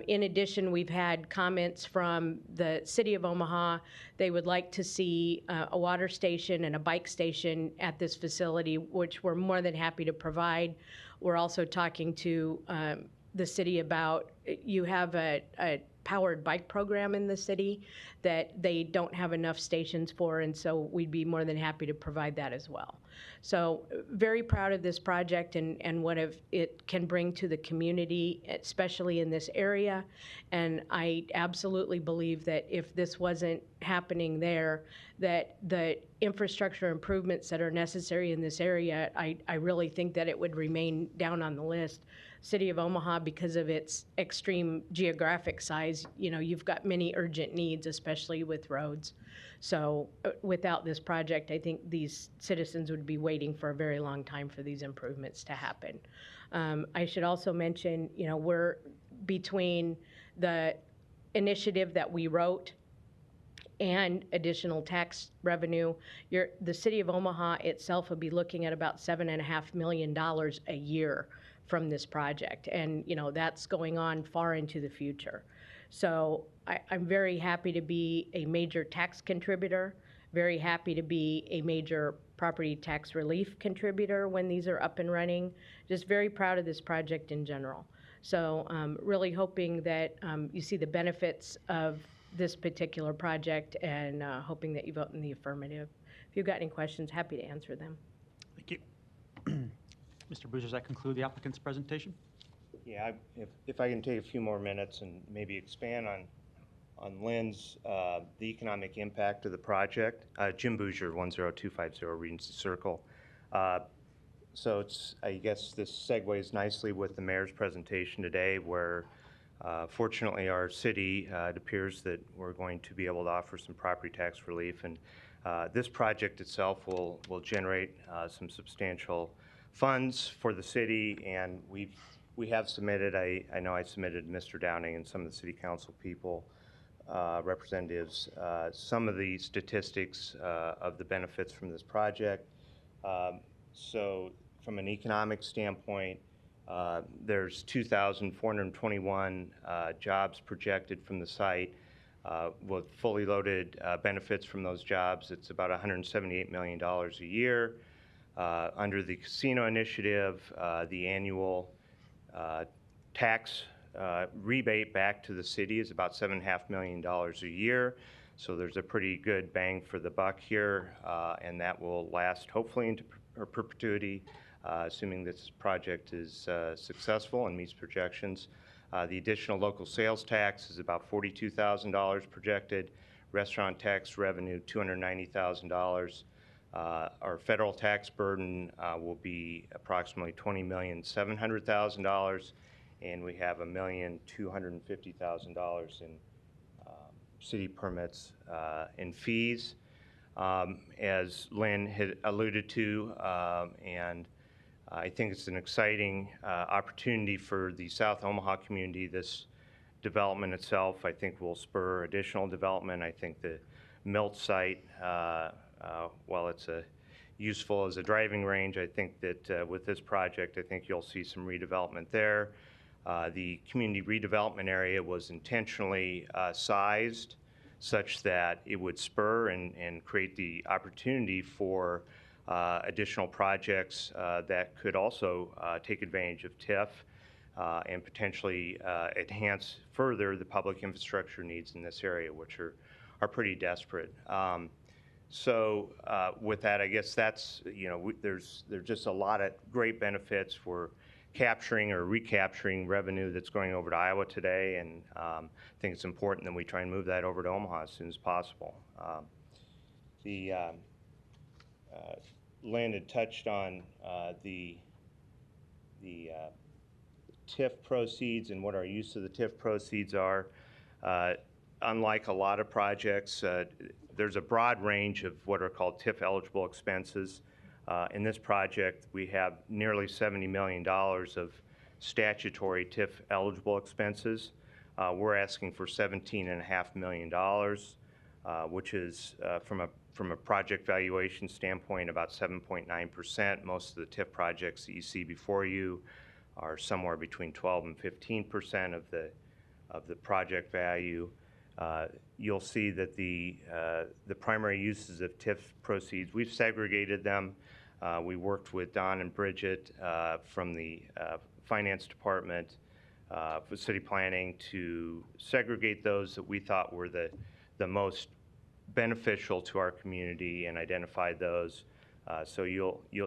In addition, we've had comments from the City of Omaha. They would like to see a water station and a bike station at this facility, which we're more than happy to provide. We're also talking to the city about, you have a powered bike program in the city that they don't have enough stations for, and so we'd be more than happy to provide that as well. So very proud of this project and what it can bring to the community, especially in this area. And I absolutely believe that if this wasn't happening there, that the infrastructure improvements that are necessary in this area, I really think that it would remain down on the list. City of Omaha, because of its extreme geographic size, you've got many urgent needs, especially with roads. So without this project, I think these citizens would be waiting for a very long time for these improvements to happen. I should also mention, we're between the initiative that we wrote and additional tax revenue. The City of Omaha itself would be looking at about $7.5 million a year from this project. And, that's going on far into the future. So I'm very happy to be a major tax contributor, very happy to be a major property tax relief contributor when these are up and running. Just very proud of this project in general. So really hoping that you see the benefits of this particular project and hoping that you vote in the affirmative. If you've got any questions, happy to answer them. Thank you. Mr. Boozer, does that conclude the applicant's presentation? Yeah, if I can take a few more minutes and maybe expand on Lynn's, the economic impact of the project. Jim Boozer, 10250 Regency Circle. So I guess this segues nicely with the mayor's presentation today, where fortunately our city, it appears that we're going to be able to offer some property tax relief, and this project itself will generate some substantial funds for the city, and we have submitted, I know I submitted Mr. Downing and some of the city council people, representatives, some of the statistics of the benefits from this project. So from an economic standpoint, There's 2,421 jobs projected from the site. With fully loaded benefits from those jobs, it's about $178 million a year. Under the casino initiative, the annual tax rebate back to the city is about $7.5 million a year. So there's a pretty good bang for the buck here, and that will last hopefully into perpetuity, assuming this project is successful and meets projections. The additional local sales tax is about $42,000 projected. Restaurant tax revenue, $290,000. Our federal tax burden will be approximately $20,700,000, and we have $1,250,000 in city permits and fees. As Lynn had alluded to, and I think it's an exciting opportunity for the South Omaha community. This development itself, I think, will spur additional development. I think the Milt site, while it's useful as a driving range, I think that with this project, I think you'll see some redevelopment there. The community redevelopment area was intentionally sized such that it would spur and create the opportunity for additional projects that could also take advantage of TIF and potentially enhance further the public infrastructure needs in this area, which are pretty desperate. So with that, I guess that's, there's just a lot of great benefits for capturing or recapturing revenue that's going over to Iowa today, and I think it's important that we try and move that over to Omaha as soon as possible. Lynn had touched on the TIF proceeds and what our use of the TIF proceeds are. Unlike a lot of projects, there's a broad range of what are called TIF eligible expenses. In this project, we have nearly $70 million of statutory TIF eligible expenses. We're asking for $17.5 million, which is from a project valuation standpoint about 7.9%. Most of the TIF projects that you see before you are somewhere between 12 and 15% of the project value. You'll see that the primary uses of TIF proceeds, we've segregated them. We worked with Don and Bridget from the finance department for city planning to segregate those that we thought were the most beneficial to our community and identified those. So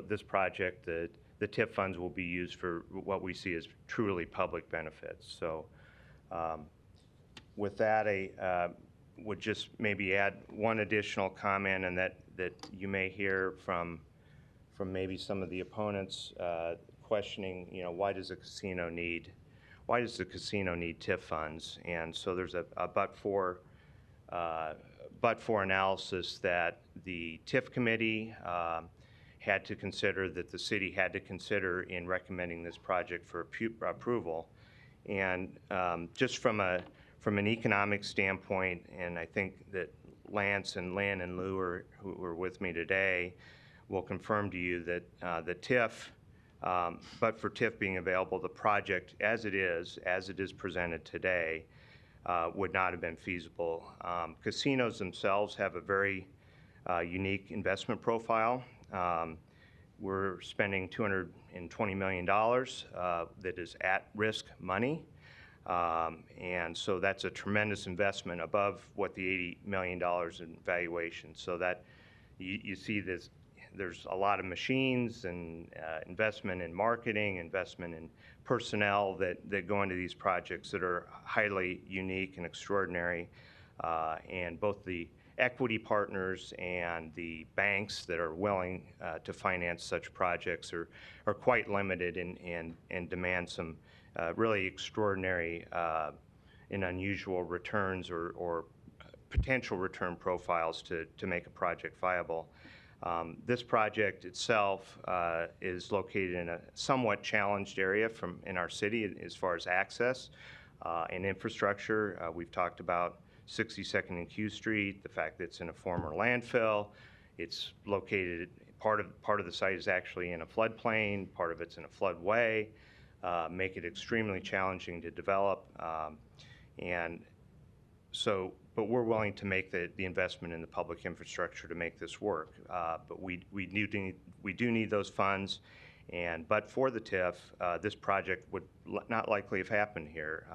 this project, the TIF funds will be used for what we see as truly public benefits. So with that, I would just maybe add one additional comment, and that you may hear from maybe some of the opponents questioning, why does the casino need TIF funds? And so there's a but-for analysis that the TIF committee had to consider, that the city had to consider in recommending this project for approval. And just from an economic standpoint, and I think that Lance and Lynn and Lou who are with me today will confirm to you that the TIF, but for TIF being available, the project as it is presented today, would not have been feasible. Casinos themselves have a very unique investment profile. We're spending $220 million that is at-risk money. And so that's a tremendous investment above what the $80 million in valuation. So that you see this, there's a lot of machines and investment in marketing, investment in personnel that go into these projects that are highly unique and extraordinary. And both the equity partners and the banks that are willing to finance such projects are quite limited and demand some really extraordinary and unusual returns or potential return profiles to make a project viable. This project itself is located in a somewhat challenged area in our city as far as access and infrastructure. We've talked about 62nd and Q Street, the fact that it's in a former landfill. It's located, part of the site is actually in a floodplain, part of it's in a floodway. make it extremely challenging to develop. And so, but we're willing to make the investment in the public infrastructure to make this work. But we do need those funds. But for the TIF, this project would not likely have happened here.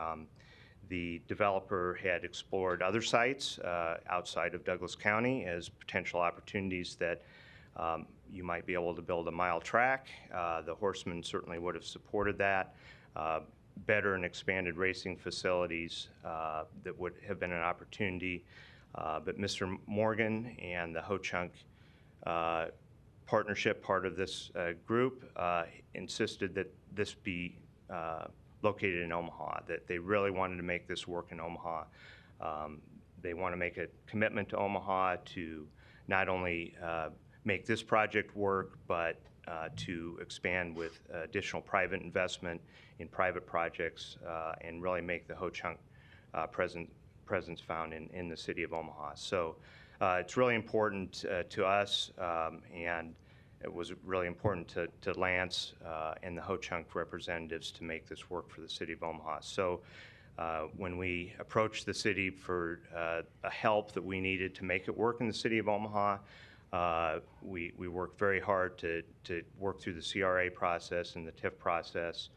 The developer had explored other sites outside of Douglas County as potential opportunities that you might be able to build a mile track. The Horsemen certainly would have supported that. Better and expanded racing facilities that would have been an opportunity. But Mr. Morgan and the Ho-Chunk partnership, part of this group, insisted that this be located in Omaha, that they really wanted to make this work in Omaha. They want to make a commitment to Omaha to not only make this project work, but to expand with additional private investment in private projects and really make the Ho-Chunk presence found in the city of Omaha. So it's really important to us, and it was really important to Lance and the Ho-Chunk representatives to make this work for the city of Omaha. So when we approached the city for help that we needed to make it work in the city of Omaha, we worked very hard to work through the CRA process and the TIF process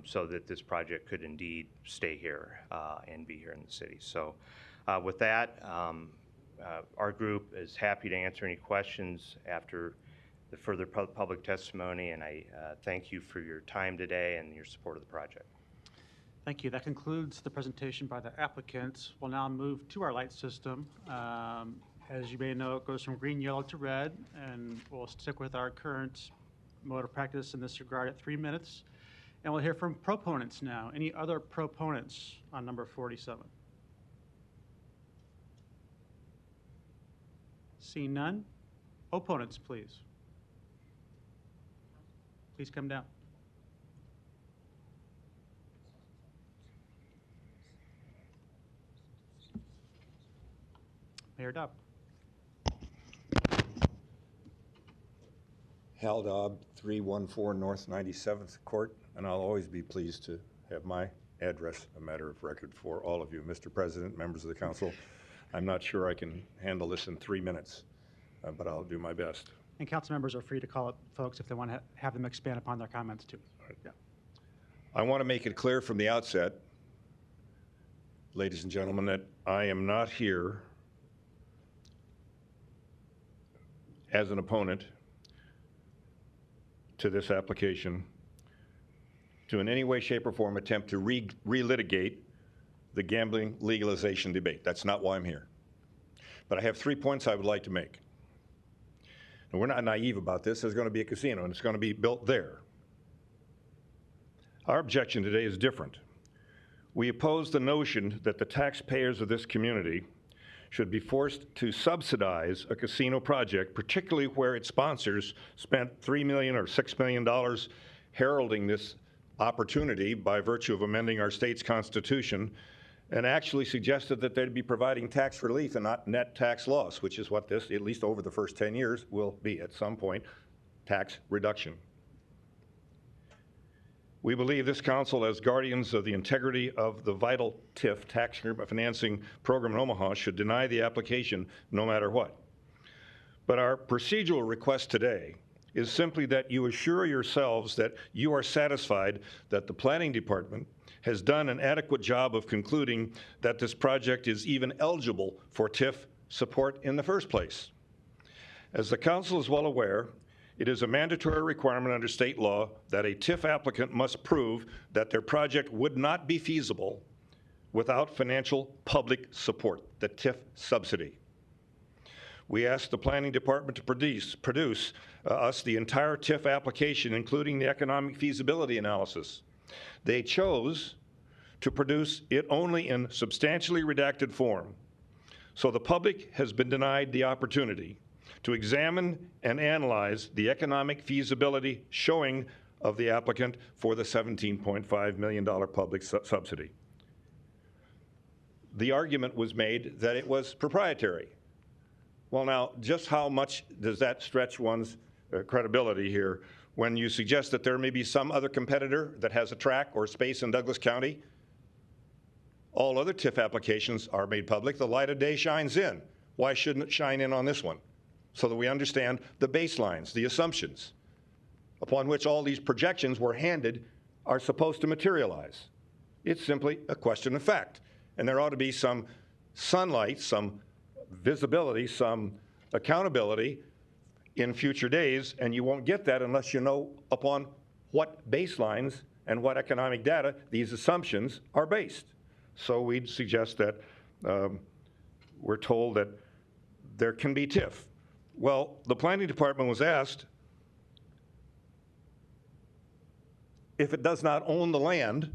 so that this project could indeed stay here and be here in the city. So with that, our group is happy to answer any questions after the further public testimony, and I thank you for your time today and your support of the project. Thank you. That concludes the presentation by the applicants. We'll now move to our light system. As you may know, it goes from green, yellow to red, and we'll stick with our current mode of practice in this regard at 3 minutes. And we'll hear from proponents now. Any other proponents on number 47? Seeing none? Opponents, please. Please come down. Mayor Dobb. Hal Dobb, 314 North 97th Court, and I'll always be pleased to have my address a matter of record for all of you. Mr. President, members of the council, I'm not sure I can handle this in 3 minutes, but I'll do my best. And council members are free to call up folks if they want to have them expand upon their comments too. Yeah. I want to make it clear from the outset, ladies and gentlemen, that I am not here as an opponent to this application to in any way, shape, or form attempt to relitigate the gambling legalization debate. That's not why I'm here. But I have 3 points I would like to make. And we're not naive about this. There's going to be a casino, and it's going to be built there. Our objection today is different. We oppose the notion that the taxpayers of this community should be forced to subsidize a casino project, particularly where its sponsors spent $3 million or $6 million heralding this opportunity by virtue of amending our state's constitution, and actually suggested that they'd be providing tax relief and not net tax loss, which is what this, at least over the first 10 years, will be at some point, tax reduction. We believe this council, as guardians of the integrity of the vital TIF, tax financing program in Omaha, should deny the application no matter what. But our procedural request today is simply that you assure yourselves that you are satisfied that the planning department has done an adequate job of concluding that this project is even eligible for TIF support in the first place. As the council is well aware, it is a mandatory requirement under state law that a TIF applicant must prove that their project would not be feasible without financial public support, the TIF subsidy. We asked the planning department to produce us the entire TIF application, including the economic feasibility analysis. They chose to produce it only in substantially redacted form. So the public has been denied the opportunity to examine and analyze the economic feasibility showing of the applicant for the $17.5 million public subsidy. The argument was made that it was proprietary. Well, now, just how much does that stretch one's credibility here when you suggest that there may be some other competitor that has a track or space in Douglas County, all other TIF applications are made public. The light of day shines in. Why shouldn't it shine in on this one? So that we understand the baselines, the assumptions upon which all these projections were handed are supposed to materialize. It's simply a question of fact. And there ought to be some sunlight, some visibility, some accountability in future days, and you won't get that unless you know upon what baselines and what economic data these assumptions are based. So we'd suggest that we're told that there can be TIF. Well, the planning department was asked if it does not own the land,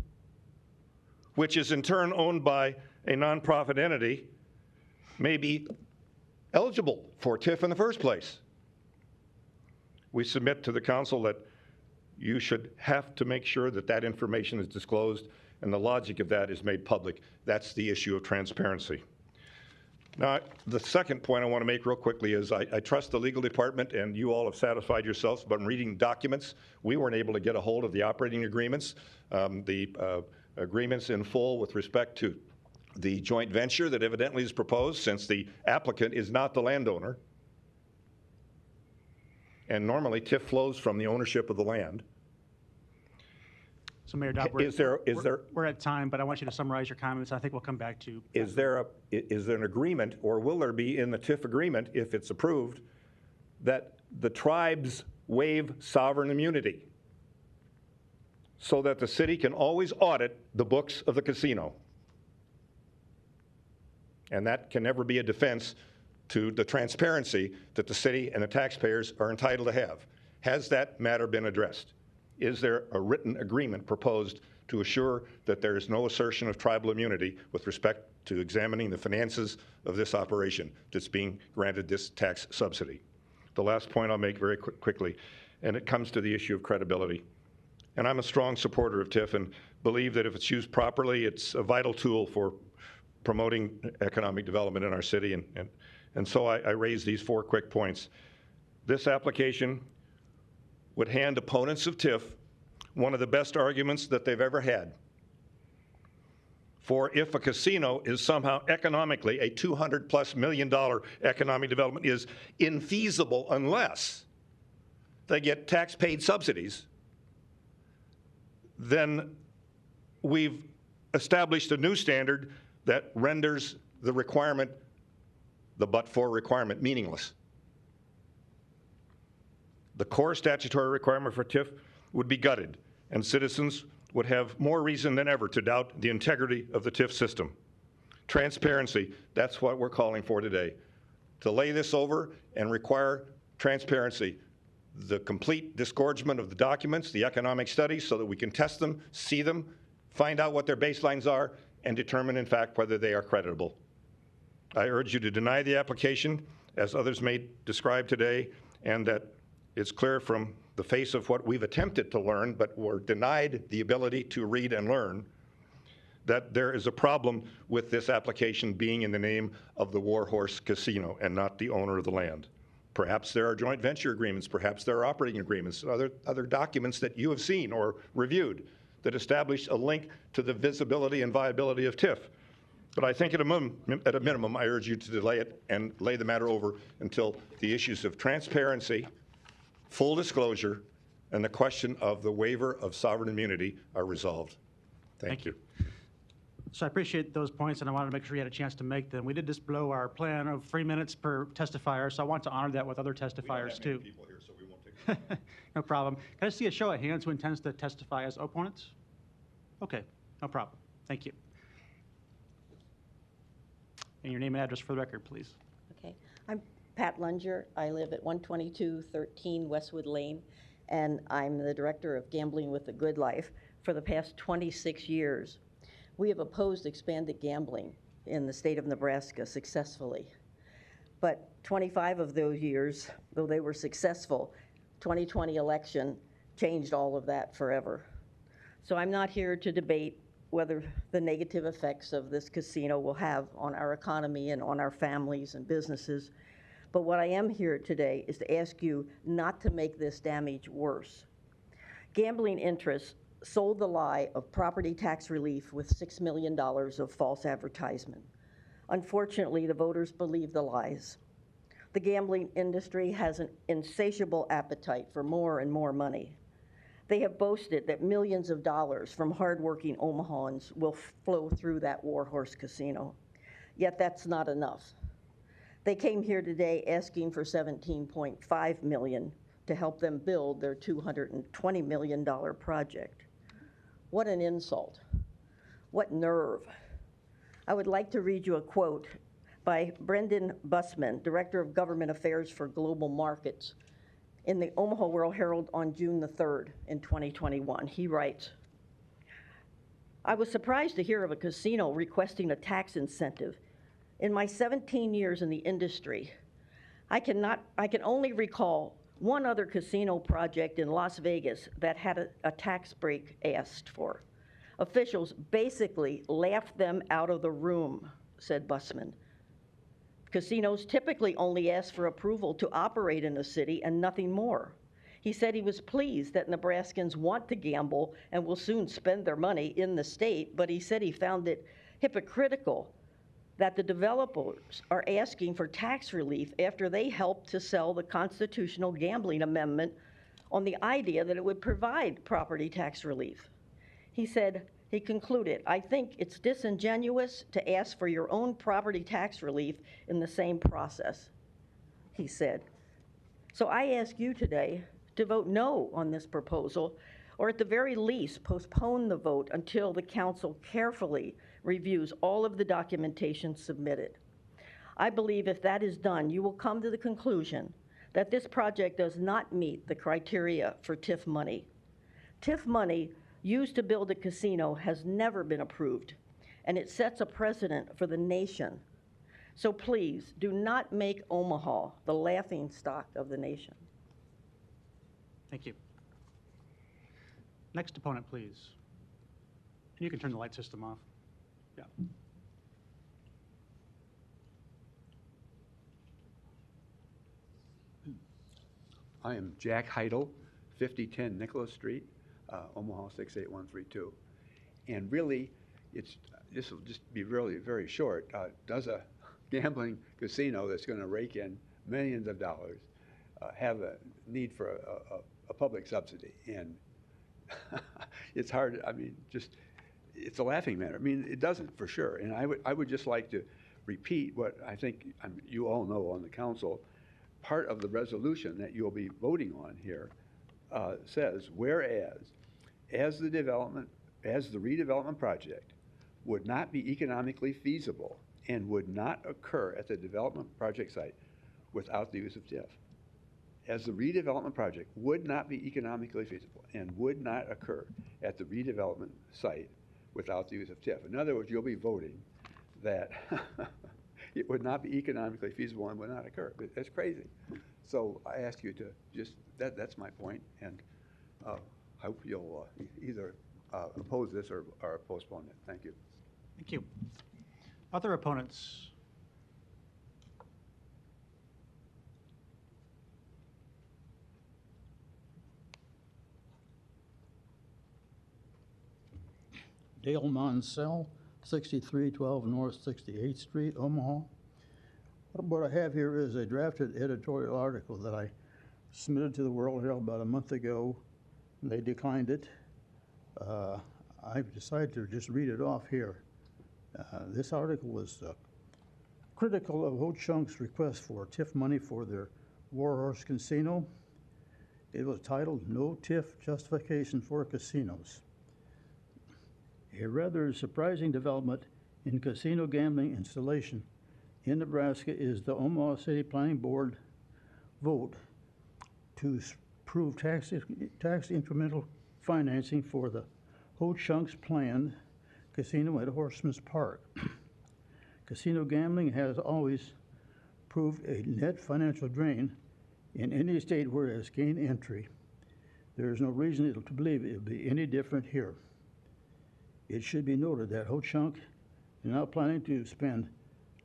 which is in turn owned by a nonprofit entity, may be eligible for TIF in the first place. We submit to the council that you should have to make sure that that information is disclosed and the logic of that is made public. That's the issue of transparency. Now, the second point I want to make real quickly is I trust the legal department, and you all have satisfied yourselves, but in reading documents, we weren't able to get a hold of the operating agreements, the agreements in full with respect to the joint venture that evidently is proposed, since the applicant is not the landowner. And normally TIF flows from the ownership of the land. So Mayor Dodd, we're at time, but I want you to summarize your comments. I think we'll come back to. Is there an agreement, or will there be in the TIF agreement, if it's approved, that the tribes waive sovereign immunity so that the city can always audit the books of the casino? And that can never be a defense to the transparency that the city and the taxpayers are entitled to have. Has that matter been addressed? Is there a written agreement proposed to assure that there is no assertion of tribal immunity with respect to examining the finances of this operation that's being granted this tax subsidy? The last point I'll make very quickly, and it comes to the issue of credibility. And I'm a strong supporter of TIF and believe that if it's used properly, it's a vital tool for promoting economic development in our city. And so I raise these 4 quick points. This application would hand opponents of TIF one of the best arguments that they've ever had. For if a casino is somehow economically a $200+ million economic development is infeasible unless they get tax-paid subsidies, then we've established a new standard that renders the requirement, the but-for requirement, meaningless. The core statutory requirement for TIF would be gutted, and citizens would have more reason than ever to doubt the integrity of the TIF system. Transparency, that's what we're calling for today. To lay this over and require transparency, the complete disgorgement of the documents, the economic studies, so that we can test them, see them, find out what their baselines are, and determine in fact whether they are creditable. I urge you to deny the application, as others may describe today, and that it's clear from the face of what we've attempted to learn, but were denied the ability to read and learn, that there is a problem with this application being in the name of the Warhorse Casino and not the owner of the land. Perhaps there are joint venture agreements, perhaps there are operating agreements, other documents that you have seen or reviewed that establish a link to the visibility and viability of TIF. But I think at a minimum, I urge you to delay it and lay the matter over until the issues of transparency, full disclosure, and the question of the waiver of sovereign immunity are resolved. Thank you. So I appreciate those points, and I wanted to make sure you had a chance to make them. We did just blow our plan of 3 minutes per testifier, so I want to honor that with other testifiers too. People here, so we won't take No problem. Can I see a show of hands who intends to testify as opponents? Okay, no problem. Thank you. And your name and address for the record, please. Okay, I'm Pat Lunger. I live at 12213 Westwood Lane, and I'm the director of Gambling with a Good Life for the past 26 years. We have opposed expanded gambling in the state of Nebraska successfully. But 25 of those years, though they were successful, 2020 election changed all of that forever. So I'm not here to debate whether the negative effects of this casino will have on our economy and on our families and businesses. But what I am here today is to ask you not to make this damage worse. Gambling interests sold the lie of property tax relief with $6 million of false advertisement. Unfortunately, the voters believe the lies. The gambling industry has an insatiable appetite for more and more money. They have boasted that millions of dollars from hardworking Omahans will flow through that Warhorse Casino. Yet that's not enough. They came here today asking for $17.5 million to help them build their $220 million project. What an insult. What nerve. I would like to read you a quote by Brendan Bussman, Director of Government Affairs for Global Markets, in the Omaha World Herald on June the 3rd in 2021. He writes, "I was surprised to hear of a casino requesting a tax incentive. In my 17 years in the industry, I can only recall one other casino project in Las Vegas that had a tax break asked for. Officials basically laughed them out of the room," said Bussman. "Casinos typically only ask for approval to operate in a city and nothing more." He said he was pleased that Nebraskans want to gamble and will soon spend their money in the state, but he said he found it hypocritical that the developers are asking for tax relief after they helped to sell the constitutional gambling amendment on the idea that it would provide property tax relief. He concluded, "I think it's disingenuous to ask for your own property tax relief in the same process," he said. So I ask you today to vote no on this proposal, or at the very least, postpone the vote until the council carefully reviews all of the documentation submitted. I believe if that is done, you will come to the conclusion that this project does not meet the criteria for TIF money. TIF money used to build a casino has never been approved, and it sets a precedent for the nation. So please, do not make Omaha the laughingstock of the nation. Thank you. Next opponent, please. And you can turn the light system off. Yeah. I am Jack Heidel, 5010 Nicholas Street, Omaha 68132. And really, this will just be really very short. Does a gambling casino that's going to rake in millions of dollars have a need for a public subsidy? And it's hard, I mean, it's a laughing matter. I mean, it doesn't for sure. And I would just like to repeat what I think you all know on the council. Part of the resolution that you'll be voting on here says, whereas as the redevelopment project would not be economically feasible and would not occur at the development project site without the use of TIF. As the redevelopment project would not be economically feasible and would not occur at the redevelopment site without the use of TIF. In other words, you'll be voting that it would not be economically feasible and would not occur. That's crazy. So I ask you to just, that's my point, and I hope you'll either oppose this or postpone it. Thank you. Thank you. Other opponents? Dale Monsell, 6312 North 68th Street, Omaha. What I have here is a drafted editorial article that I submitted to the World Herald about a month ago. They declined it. I've decided to just read it off here. This article was critical of Ho-Chunk's request for TIF money for their Warhorse Casino. It was titled, "No TIF Justification for Casinos." A rather surprising development in casino gambling installation in Nebraska is the Omaha City Planning Board vote to approve tax incremental financing for the Ho-Chunk's planned casino at Horseman's Park. Casino gambling has always proved a net financial drain in any state where it has gained entry. There is no reason to believe it will be any different here. It should be noted that Ho-Chunk is now planning to spend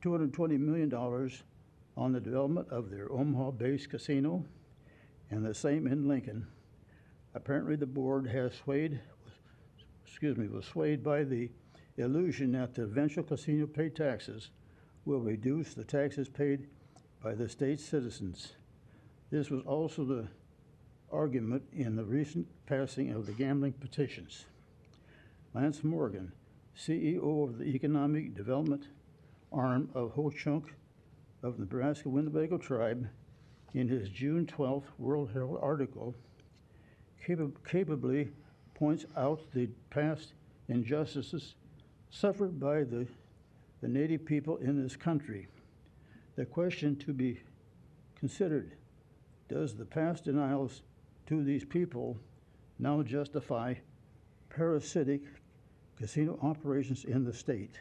$220 million on the development of their Omaha-based casino and the same in Lincoln. Apparently, the board was swayed by the illusion that the eventual casino paid taxes will reduce the taxes paid by the state's citizens. This was also the argument in the recent passing of the gambling petitions. Lance Morgan, CEO of the Economic Development arm of Ho-Chunk of Nebraska Winnebago Tribe, in his June 12th World Herald article, capably points out the past injustices suffered by the native people in this country. The question to be considered: does the past denials to these people now justify parasitic casino operations in the state?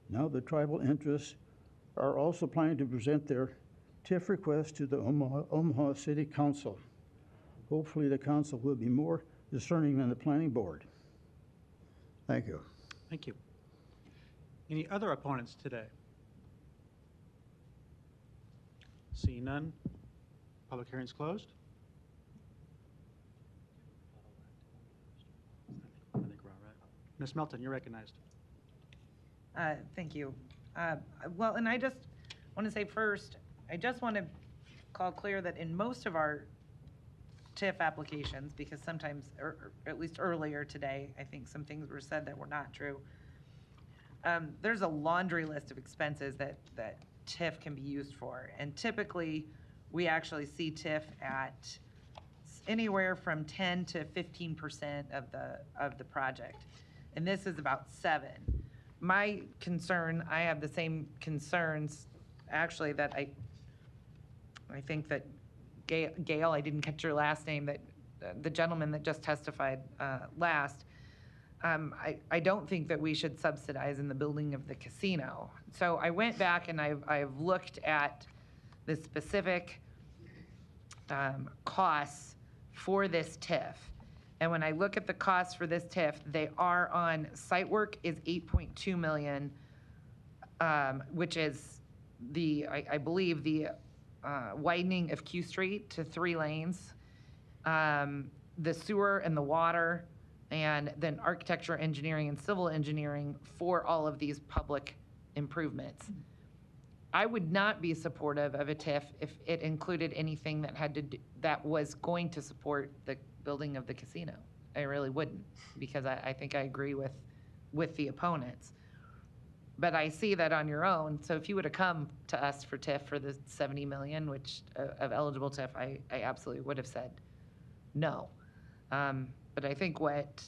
Now the tribal interests are also planning to present their TIF request to the Omaha City Council. Hopefully the council will be more discerning than the planning board. Thank you. Thank you. Any other opponents today? Seeing none, public hearing's closed. I think we're all right. Ms. Melton, you're recognized. Thank you. Well, and I just want to say first, I just want to call clear that in most of our TIF applications, because sometimes, or at least earlier today, I think some things were said that were not true. There's a laundry list of expenses that TIF can be used for. And typically, we actually see TIF at anywhere from 10 to 15% of the project. And this is about 7. My concern, I have the same concerns, actually, that I think that Gail, I didn't catch your last name, that the gentleman that just testified last, I don't think that we should subsidize in the building of the casino. So I went back and I've looked at the specific costs for this TIF. And when I look at the costs for this TIF, they are on, site work is $8.2 million, which is I believe the widening of Q Street to 3 lanes, the sewer and the water, and then architecture, engineering, and civil engineering for all of these public improvements. I would not be supportive of a TIF if it included anything that was going to support the building of the casino. I really wouldn't, because I think I agree with the opponents. But I see that on your own. So if you would have come to us for TIF for the 70 million, which of eligible TIF, I absolutely would have said no. But I think what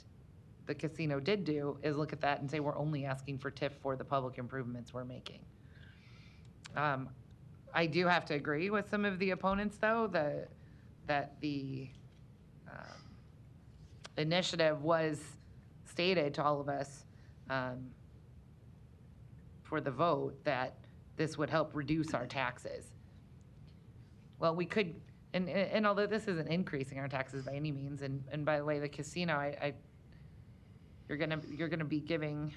the casino did do is look at that and say, we're only asking for TIF for the public improvements we're making. I do have to agree with some of the opponents, though, that the initiative was stated to all of us for the vote that this would help reduce our taxes. Well, we could, and although this isn't increasing our taxes by any means, and by the way, the casino, you're gonna be giving,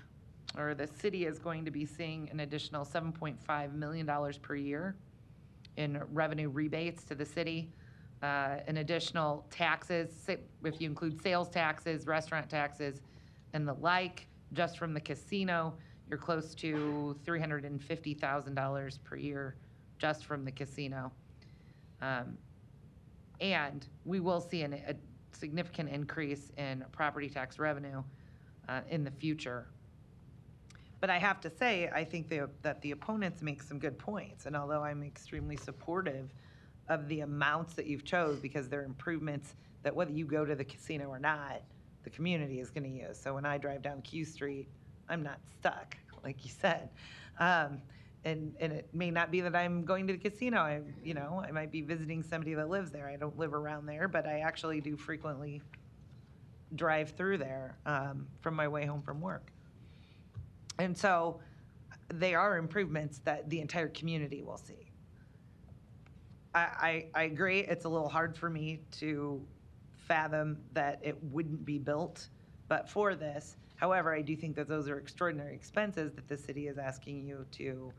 or the city is going to be seeing an additional $7.5 million per year in revenue rebates to the city, an additional taxes, if you include sales taxes, restaurant taxes, and the like, just from the casino, you're close to $350,000 per year just from the casino. And we will see a significant increase in property tax revenue in the future. But I have to say, I think that the opponents make some good points. And although I'm extremely supportive of the amounts that you've chose, because they're improvements that whether you go to the casino or not, the community is going to use. So when I drive down Q Street, I'm not stuck, like you said. And it may not be that I'm going to the casino. I might be visiting somebody that lives there. I don't live around there, but I actually do frequently drive through there from my way home from work. And so they are improvements that the entire community will see. I agree, it's a little hard for me to fathom that it wouldn't be built, but for this, however, I do think that those are extraordinary expenses that the city is asking you to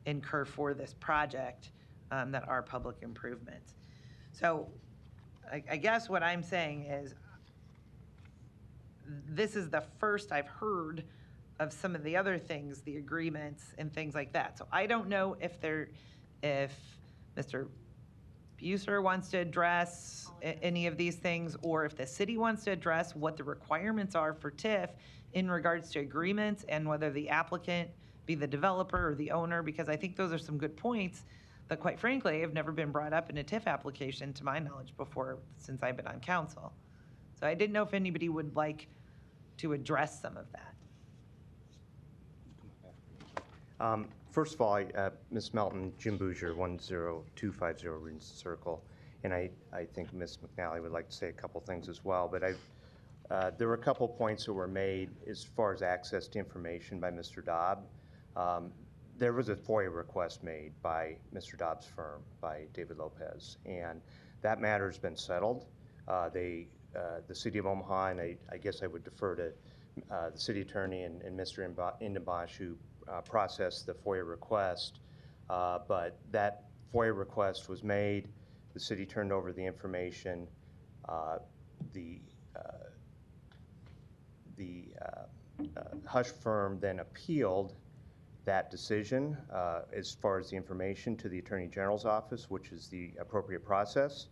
incur for this project that are public improvements. So I guess what I'm saying is, this is the first I've heard of some of the other things, the agreements and things like that. So I don't know if Mr. Buser wants to address any of these things, or if the city wants to address what the requirements are for TIF in regards to agreements, and whether the applicant be the developer or the owner, because I think those are some good points that, quite frankly, have never been brought up in a TIF application, to my knowledge, before, since I've been on council. So I didn't know if anybody would like to address some of that. First of all, Ms. Melton, Jim Bouger, 10250 Regency Circle, and I think Ms. McNally would like to say a couple things as well, but there were a couple points that were made as far as access to information by Mr. Dobb. There was a FOIA request made by Mr. Dobb's firm, by David Lopez, and that matter has been settled. The City of Omaha, and I guess I would defer to the City Attorney and Mr. Indenbosch, who processed the FOIA request, but that FOIA request was made. The city turned over the information. The hush firm then appealed that decision as far as the information to the Attorney General's office, which is the appropriate process,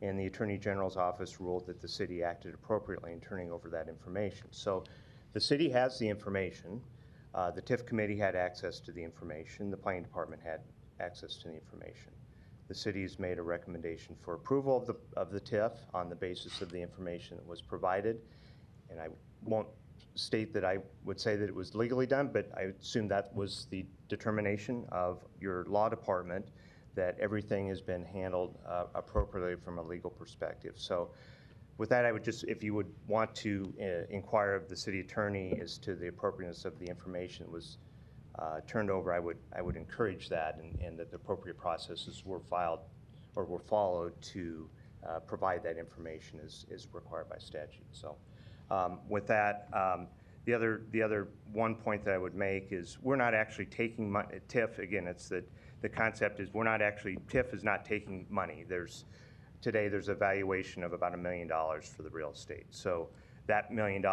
and the Attorney General's office ruled that the city acted appropriately in turning over that information. So the city has the information. The TIF committee had access to the information. The planning department had access to the information. The city's made a recommendation for approval of the TIF on the basis of the information that was provided. And I won't state that I would say that it was legally done, but I assume that was the determination of your law department, that everything has been handled appropriately from a legal perspective. So with that, I would just, if you would want to inquire of the city attorney as to the appropriateness of the information that was turned over, I would encourage that, and that the appropriate processes were filed or were followed to provide that information as required by statute. So with that, the other one point that I would make is we're not actually taking money. TIF, again, it's the concept is we're not actually, TIF is not taking money. Today, there's a valuation of about $1 million for the real estate. So that $1 million,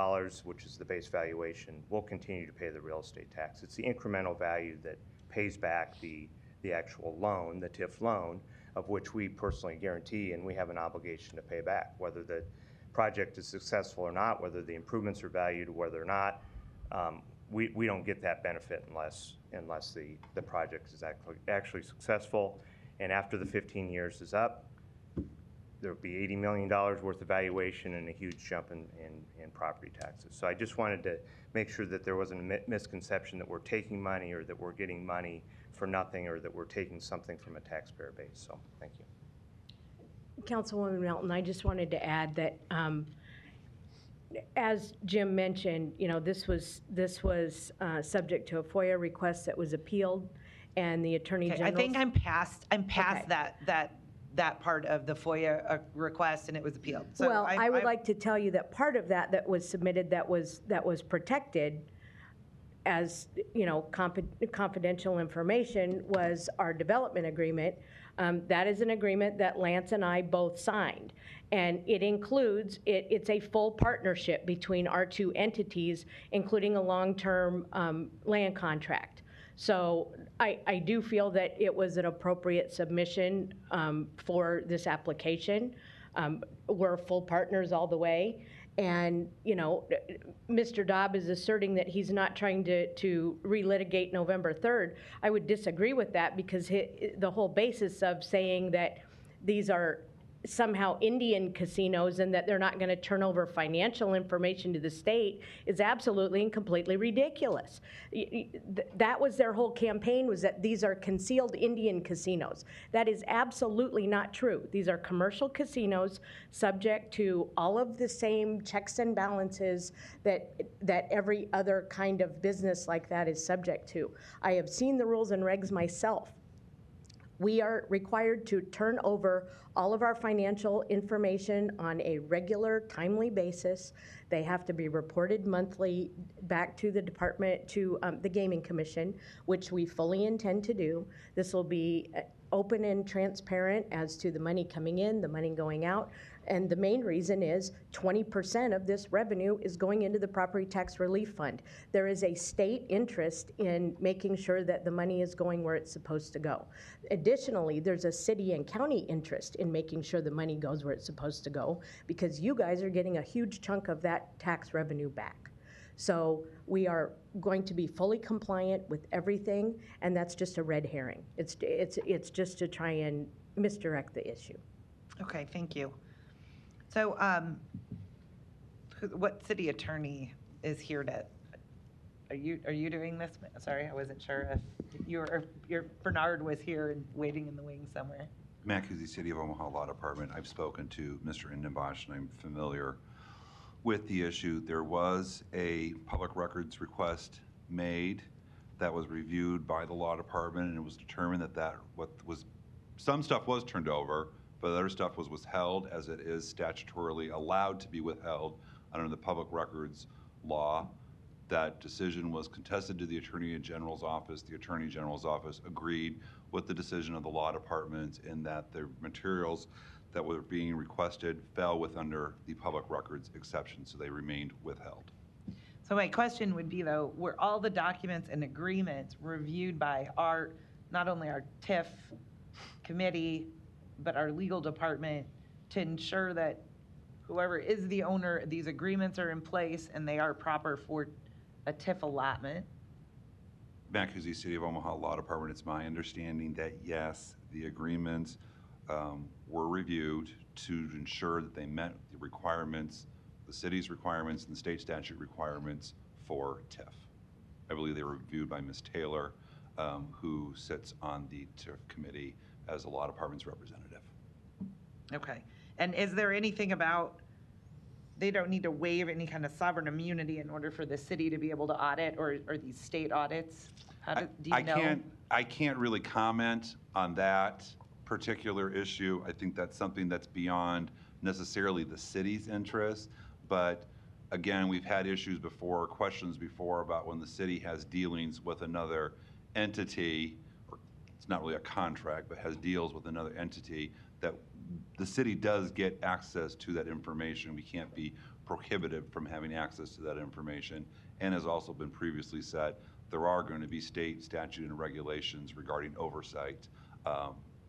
which is the base valuation, will continue to pay the real estate tax. It's the incremental value that pays back the actual loan, the TIF loan, of which we personally guarantee, and we have an obligation to pay back, whether the project is successful or not, whether the improvements are valued, whether or not. We don't get that benefit unless the project is actually successful. And after the 15 years is up, there will be $80 million worth of valuation and a huge jump in property taxes. So I just wanted to make sure that there wasn't a misconception that we're taking money, or that we're getting money for nothing, or that we're taking something from a taxpayer base. So thank you. Councilwoman Melton, I just wanted to add that, as Jim mentioned, this was subject to a FOIA request that was appealed, and the Attorney General. I think I'm past okay. that part of the FOIA request, and it was appealed. So well, I would like to tell you that part of that was submitted that was protected as confidential information was our development agreement. That is an agreement that Lance and I both signed, and it includes it's a full partnership between our two entities, including a long-term land contract. So I do feel that it was an appropriate submission for this application. We're full partners all the way. And, Mr. Dobb is asserting that he's not trying to relitigate November 3rd. I would disagree with that, because the whole basis of saying that these are somehow Indian casinos and that they're not going to turn over financial information to the state is absolutely and completely ridiculous. That was their whole campaign, was that these are concealed Indian casinos. That is absolutely not true. These are commercial casinos subject to all of the same checks and balances that every other kind of business like that is subject to. I have seen the rules and regs myself. We are required to turn over all of our financial information on a regular, timely basis. They have to be reported monthly back to the department, to the Gaming Commission, which we fully intend to do. This will be open and transparent as to the money coming in, the money going out. And the main reason is 20% of this revenue is going into the property tax relief fund. There is a state interest in making sure that the money is going where it's supposed to go. Additionally, there's a city and county interest in making sure the money goes where it's supposed to go, because you guys are getting a huge chunk of that tax revenue back. So we are going to be fully compliant with everything, and that's just a red herring. It's just to try and misdirect the issue. Okay, thank you. So what city attorney is here to, are you doing this? Sorry, I wasn't sure if your Bernard was here and waiting in the wings somewhere. Matt Kuzi, City of Omaha Law Department. I've spoken to Mr. Indenbosch, and I'm familiar with the issue. There was a public records request made that was reviewed by the law department, and it was determined that some stuff was turned over, but other stuff was withheld, as it is statutorily allowed to be withheld under the public records law. That decision was contested to the Attorney General's office. The Attorney General's office agreed with the decision of the law department in that the materials that were being requested fell under the public records exception, so they remained withheld. So my question would be, though, were all the documents and agreements reviewed by not only our TIF committee, but our legal department, to ensure that whoever is the owner, these agreements are in place and they are proper for a TIF allotment? Matt Kuzi, City of Omaha Law Department. It's my understanding that yes, the agreements were reviewed to ensure that they met the requirements, the city's requirements and the state statute requirements for TIF. I believe they were reviewed by Ms. Taylor, who sits on the TIF committee as a law department's representative. Okay. And is there anything about, they don't need to waive any kind of sovereign immunity in order for the city to be able to audit, or these state audits? Do you know? I can't really comment on that particular issue. I think that's something that's beyond necessarily the city's interest. But again, we've had issues before, questions before about when the city has dealings with another entity, or it's not really a contract, but has deals with another entity, that the city does get access to that information. We can't be prohibited from having access to that information. And has also been previously said, there are going to be state statute and regulations regarding oversight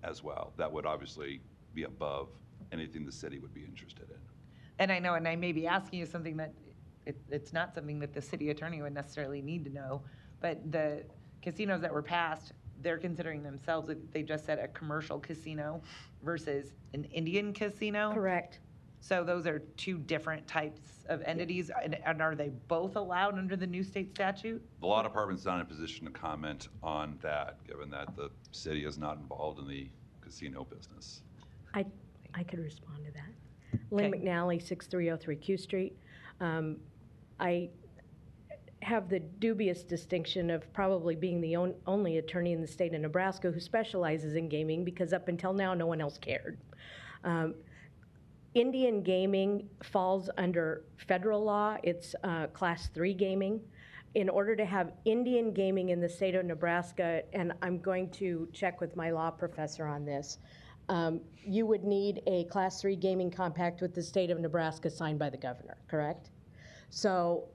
as well. That would obviously be above anything the city would be interested in. And I know, and I may be asking you something that it's not something that the city attorney would necessarily need to know, but the casinos that were passed, they're considering themselves, they just said, a commercial casino versus an Indian casino? Correct. So those are two different types of entities, and are they both allowed under the new state statute? The law department's not in a position to comment on that, given that the city is not involved in the casino business. I could respond to that. Lynn McNally, 6303 Q Street. I have the dubious distinction of probably being the only attorney in the state of Nebraska who specializes in gaming, because up until now, no one else cared. Indian gaming falls under federal law. It's class 3 gaming. In order to have Indian gaming in the state of Nebraska, and I'm going to check with my law professor on this, you would need a class 3 gaming compact with the state of Nebraska signed by the governor, correct? So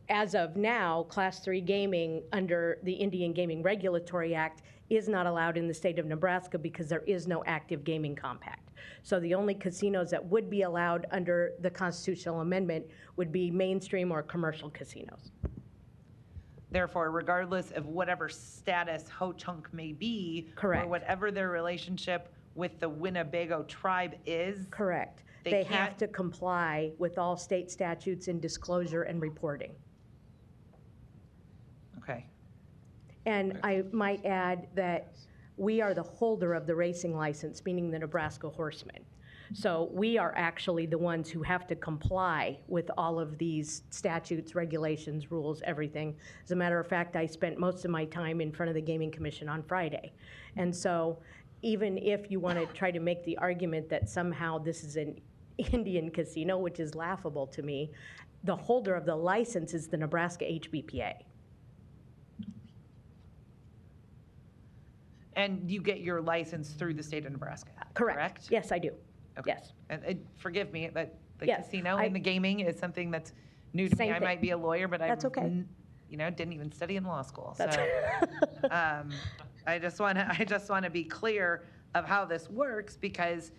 as of now, class 3 gaming under the Indian Gaming Regulatory Act is not allowed in the state of Nebraska because there is no active gaming compact. So the only casinos that would be allowed under the constitutional amendment would be mainstream or commercial casinos. Therefore, regardless of whatever status Ho-Chunk may be, Correct. Or whatever their relationship with the Winnebago tribe is, correct. They have to comply with all state statutes in disclosure and reporting. Okay. And I might add that we are the holder of the racing license, meaning the Nebraska Horsemen. So we are actually the ones who have to comply with all of these statutes, regulations, rules, everything. As a matter of fact, I spent most of my time in front of the Gaming Commission on Friday. And so even if you want to try to make the argument that somehow this is an Indian casino, which is laughable to me, the holder of the license is the Nebraska HBPA. And you get your license through the state of Nebraska? Correct. Yes, I do. Okay. Yes. And forgive me, but the Yes, casino I- and the gaming is something that's new to me. Same I thing. might be a lawyer, but I, That's okay. didn't even study in law school. That's- So I just want to be clear of how this works, because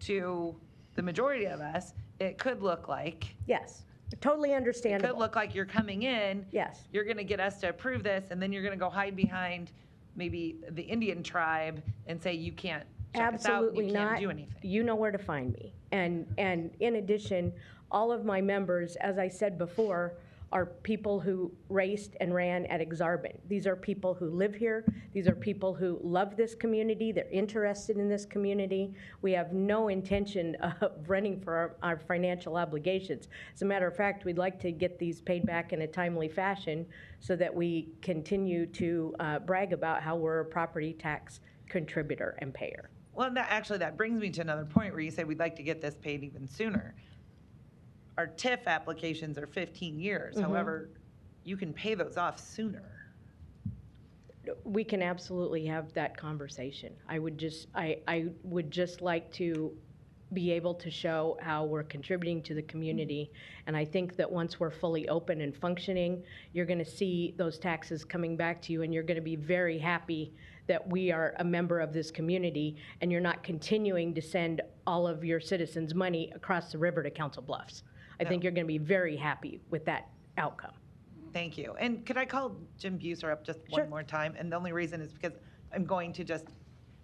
to the majority of us, it could look like. Yes, totally It understandable. could look like you're coming in. Yes. You're going to get us to approve this, and then you're going to go hide behind maybe the Indian tribe and say you can't check us out, Absolutely you can't not. do anything. You know where to find me. And in addition, all of my members, as I said before, are people who raced and ran at Exarban. These are people who live here. These are people who love this community. They're interested in this community. We have no intention of running for our financial obligations. As a matter of fact, we'd like to get these paid back in a timely fashion so that we continue to brag about how we're a property tax contributor and payer. Well, that brings me to another point where you said we'd like to get this paid even sooner. Our TIF applications are 15 years. Mhm. However, you can pay those off sooner. We can absolutely have that conversation. I would just like to be able to show how we're contributing to the community. And I think that once we're fully open and functioning, you're going to see those taxes coming back to you, and you're going to be very happy that we are a member of this community, and you're not continuing to send all of your citizens' money across the river to Council Bluffs. I think you're going to be very happy with that outcome. Thank you. And could I call Jim Buser up just one more time? And the only reason is because I'm going to just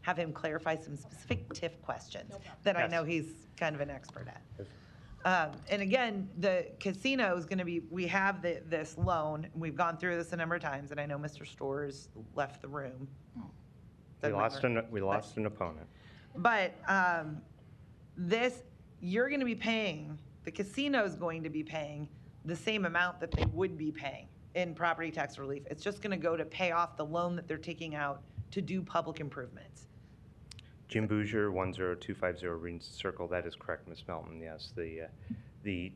have him clarify some specific TIF questions that I know he's kind of an expert at. And again, the casino is going to be, we have this loan, and we've gone through this a number of times, and I know Mr. Storrs left the room. We lost an opponent. But you're going to be paying, the casino is going to be paying the same amount that they would be paying in property tax relief. It's just going to go to pay off the loan that they're taking out to do public improvements. Jim Bouger, 10250 Regency Circle. That is correct, Ms. Melton. Yes, the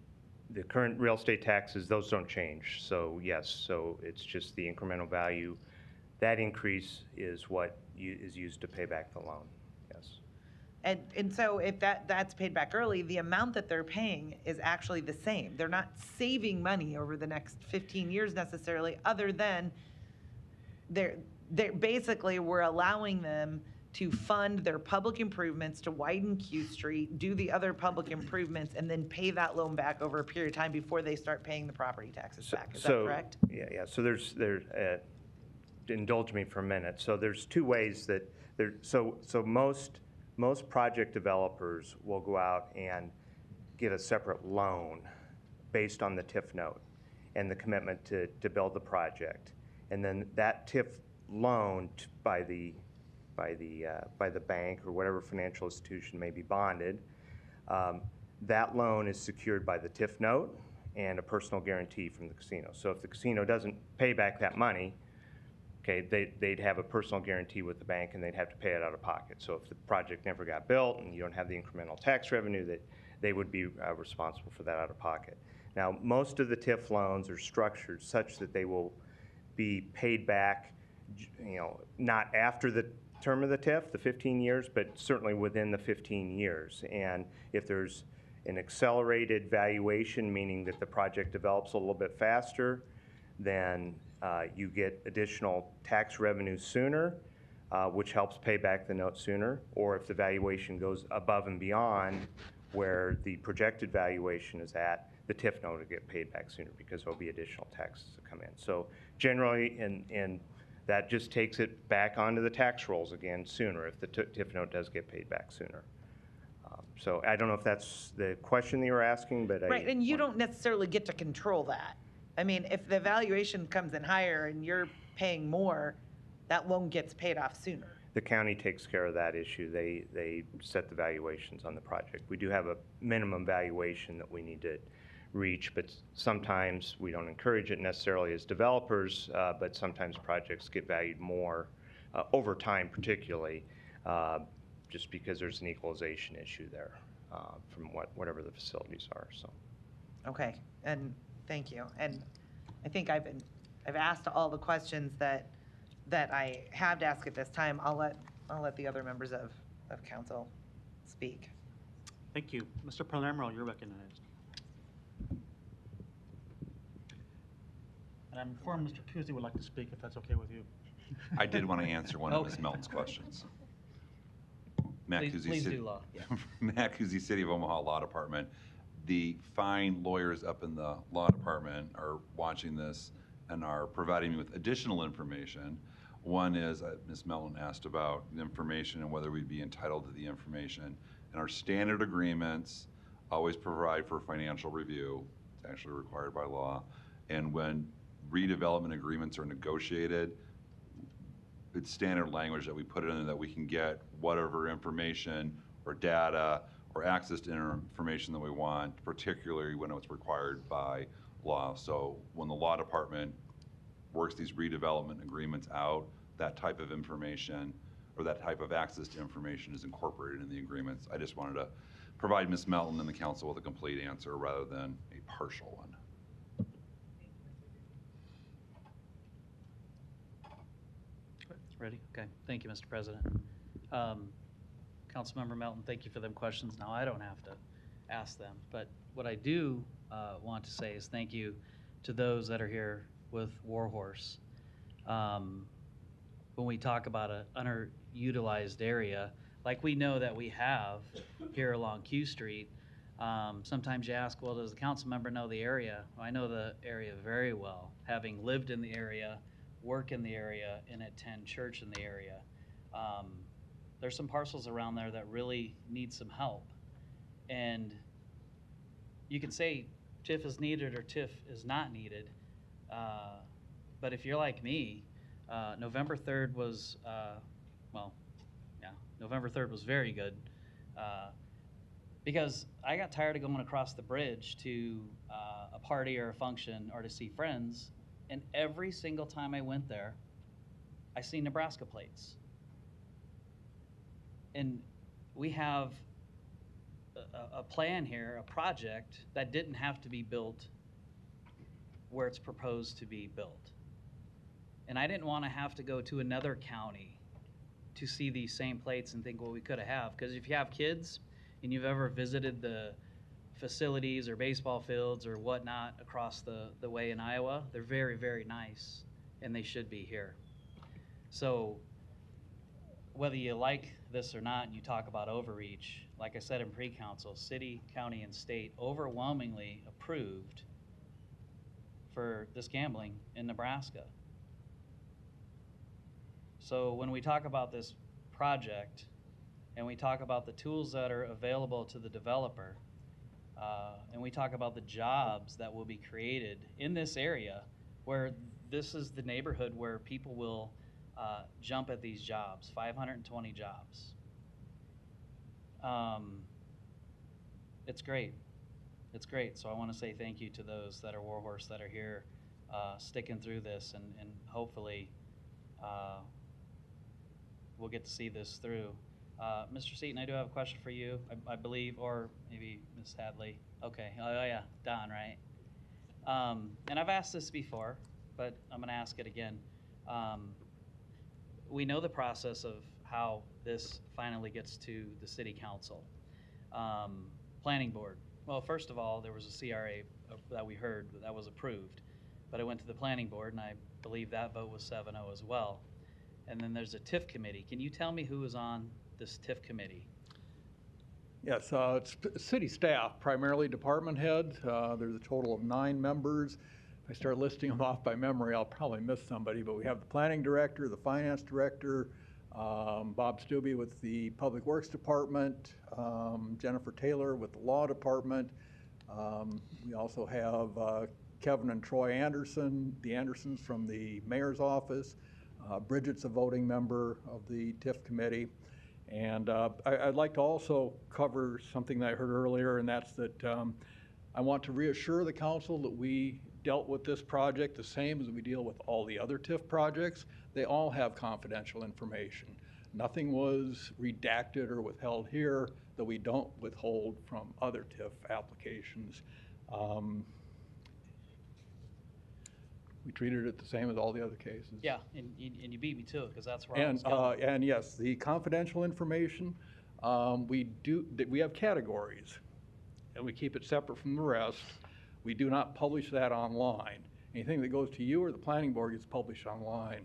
current real estate taxes, those don't change. So yes, so it's just the incremental value. That increase is what is used to pay back the loan. Yes. And so if that's paid back early, the amount that they're paying is actually the same. They're not saving money over the next 15 years necessarily, other than they're basically, we're allowing them to fund their public improvements, to widen Q Street, do the other public improvements, and then pay that loan back over a period of time before they start paying the property taxes back. Is that correct? Yeah. So there's indulge me for a minute. So there's two ways that most project developers will go out and get a separate loan based on the TIF note and the commitment to build the project, and then that TIF loan by the bank or whatever financial institution may be bonded, that loan is secured by the TIF note and a personal guarantee from the casino. So if the casino doesn't pay back that money, okay, they'd have a personal guarantee with the bank, and they'd have to pay it out of pocket. So if the project never got built and you don't have the incremental tax revenue, that they would be responsible for that out of pocket. Now, most of the TIF loans are structured such that they will be paid back, not after the term of the TIF, the 15 years, but certainly within the 15 years. And if there's an accelerated valuation, meaning that the project develops a little bit faster, then you get additional tax revenue sooner, which helps pay back the note sooner. Or if the valuation goes above and beyond where the projected valuation is at, the TIF note will get paid back sooner because there'll be additional taxes that come in. So generally, and that just takes it back onto the tax rolls again sooner if the TIF note does get paid back sooner. So I don't know if that's the question that you were asking, but Right, and you don't necessarily get to control that. I mean, if the valuation comes in higher and you're paying more, that loan gets paid off sooner. The county takes care of that issue. They set the valuations on the project. We do have a minimum valuation that we need to reach, but sometimes we don't encourage it necessarily as developers, but sometimes projects get valued more over time, particularly, just because there's an equalization issue there from whatever the facilities are. So. Okay, and thank you. And I think I've asked all the questions that that I have to ask at this time, I'll let the other members of council speak. Thank you. Mr. Palermo, you're recognized. And I'm informed Mr. Kuzi would like to speak, if that's okay with you. I did want to answer one of Okay. Ms. Melton's questions. Matt Please- Kuzi, please City- do, Law. Yeah. Matt Kuzi, City of Omaha Law Department. The fine lawyers up in the law department are watching this and are providing me with additional information. One is, Ms. Melton asked about the information and whether we'd be entitled to the information. And our standard agreements always provide for financial review. It's actually required by law. And when redevelopment agreements are negotiated, it's standard language that we put in there that we can get whatever information or data or access to information that we want, particularly when it's required by law. So when the law department works these redevelopment agreements out, that type of information or that type of access to information is incorporated in the agreements. I just wanted to provide Ms. Melton and the council with a complete answer rather than a partial one. Ready? Okay. Thank you, Mr. President. Councilmember Melton, thank you for them questions. Now, I don't have to ask them, but what I do want to say is thank you to those that are here with Warhorse. When we talk about an underutilized area, like we know that we have here along Q Street, sometimes you ask, well, does the council member know the area? Well, I know the area very well, having lived in the area, work in the area, and attend church in the area. There's some parcels around there that really need some help. And you can say TIF is needed or TIF is not needed. But if you're like me, November 3rd was, November 3rd was very good. Because I got tired of going across the bridge to a party or a function or to see friends. And every single time I went there, I see Nebraska plates. And we have a plan here, a project that didn't have to be built where it's proposed to be built. And I didn't want to have to go to another county to see these same plates and think, well, we could have. Because if you have kids and you've ever visited the facilities or baseball fields or whatnot across the way in Iowa, they're very, very nice, and they should be here. So whether you like this or not, and you talk about overreach, like I said in pre-council, city, county, and state overwhelmingly approved for this gambling in Nebraska. So when we talk about this project and we talk about the tools that are available to the developer, and we talk about the jobs that will be created in this area, where this is the neighborhood where people will jump at these jobs, 520 jobs. It's great. It's great. So I want to say thank you to those that are Warhorse that are here sticking through this, and hopefully we'll get to see this through. Mr. Seaton, I do have a question for you, I believe, or maybe Ms. Hadley. Okay, oh yeah, Don, right? And I've asked this before, but I'm gonna ask it again. We know the process of how this finally gets to the city council. Planning board. Well, first of all, there was a CRA that we heard that was approved, but it went to the planning board, and I believe that vote was 7-0 as well. And then there's a TIF committee. Can you tell me who is on this TIF committee? Yes, it's city staff, primarily department heads. There's a total of 9 members. If I start listing them off by memory, I'll probably miss somebody, but we have the planning director, the finance director, Bob Stubbe with the Public Works Department, Jennifer Taylor with the Law Department. We also have Kevin and Troy Anderson, the Andersons from the Mayor's Office. Bridget's a voting member of the TIF committee. And I'd like to also cover something that I heard earlier, and that's that I want to reassure the council that we dealt with this project the same as we deal with all the other TIF projects. They all have confidential information. Nothing was redacted or withheld here that we don't withhold from other TIF applications. We treated it the same as all the other cases. Yeah, and you beat me to it, because that's where I was going. And yes, the confidential information, we have categories, and we keep it separate from the rest. We do not publish that online. Anything that goes to you or the planning board gets published online.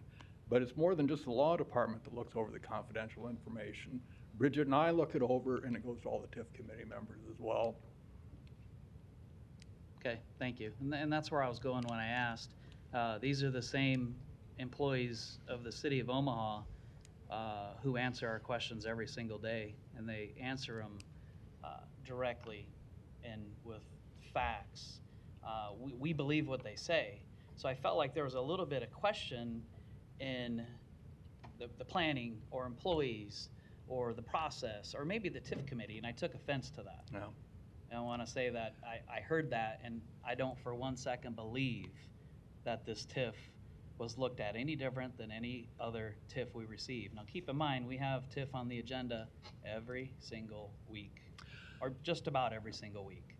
But it's more than just the law department that looks over the confidential information. Bridget and I look it over, and it goes to all the TIF committee members as well. Okay, thank you. And that's where I was going when I asked. These are the same employees of the city of Omaha who answer our questions every single day, and they answer them directly and with facts. We believe what they say. So I felt like there was a little bit of question in the planning or employees or the process or maybe the TIF committee, and I took offense to that. No. And I want to say that I heard that, and I don't for 1 second believe that this TIF was looked at any different than any other TIF we receive. Now, keep in mind, we have TIF on the agenda every single week, or just about every single week.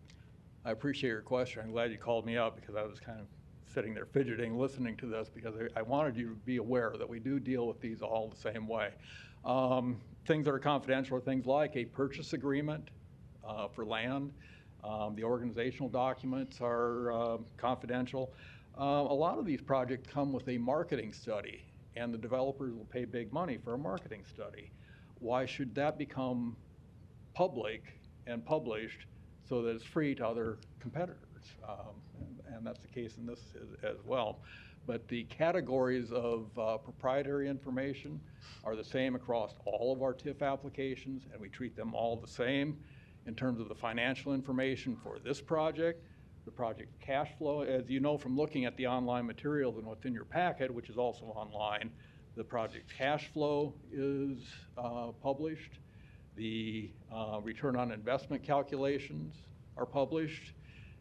I appreciate your question. I'm glad you called me up because I was kind of sitting there fidgeting, listening to this, because I wanted you to be aware that we do deal with these all the same way. Things that are confidential are things like a purchase agreement for land. The organizational documents are confidential. A lot of these projects come with a marketing study, and the developers will pay big money for a marketing study. Why should that become public and published so that it's free to other competitors? And that's the case in this as well. But the categories of proprietary information are the same across all of our TIF applications, and we treat them all the same in terms of the financial information for this project, the project cash flow. As you know from looking at the online materials and what's in your packet, which is also online, the project cash flow is published. The return on investment calculations are published,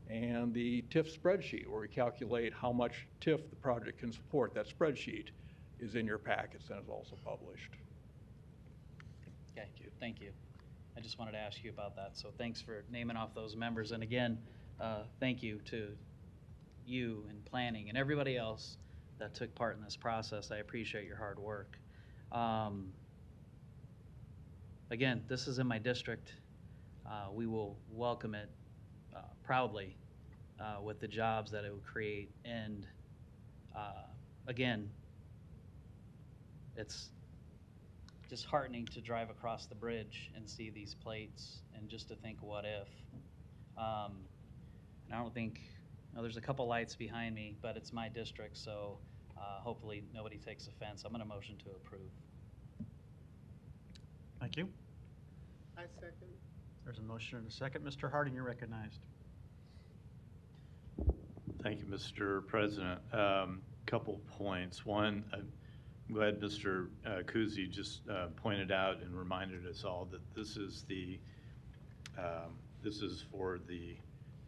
and the TIF spreadsheet, where we calculate how much TIF the project can support. That spreadsheet is in your packets and is also published. Okay, thank you. I just wanted to ask you about that, so thanks for naming off those members. And again, thank you to you and planning and everybody else that took part in this process. I appreciate your hard work. Again, this is in my district. We will welcome it proudly with the jobs that it would create. And again, it's disheartening to drive across the bridge and see these plates and just to think, what if? And I don't think, there's a couple lights behind me, but it's my district, so hopefully nobody takes offense. I'm going to motion to approve. Thank you. I second. There's a motion and a second. Mr. Harding, you're recognized. Thank you, Mr. President. Couple points. One, I'm glad Mr. Kuzi just pointed out and reminded us all that this is for the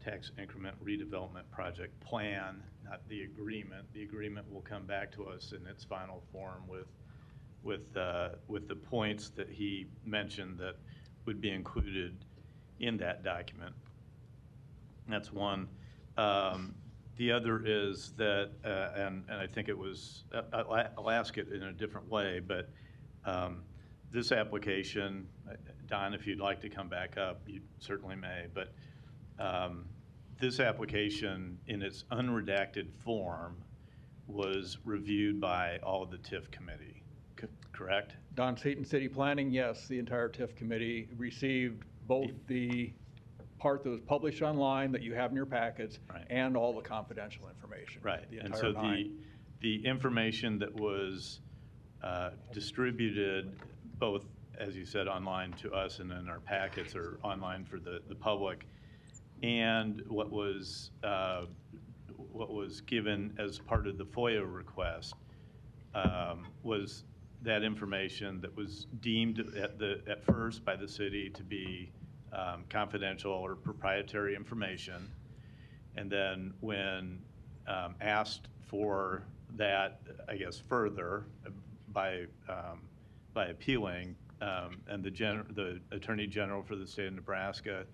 tax increment redevelopment project plan, not the agreement. The agreement will come back to us in its final form with the points that he mentioned that would be included in that document. That's one. The other is that, and I think it was, I'll ask it in a different way, but this application, Don, if you'd like to come back up, you certainly may, but this application in its unredacted form was reviewed by all of the TIF committee, correct? Don Seaton, City Planning, yes, the entire TIF committee received both the part that was published online that you have in your packets and all the confidential information. Right, the and entire so 9. the information that was distributed, both, as you said, online to us and then our packets are online for the public, and what was given as part of the FOIA request was that information that was deemed at first by the city to be confidential or proprietary information, and then when asked for that, I guess, further by appealing, and the Attorney General for the state of Nebraska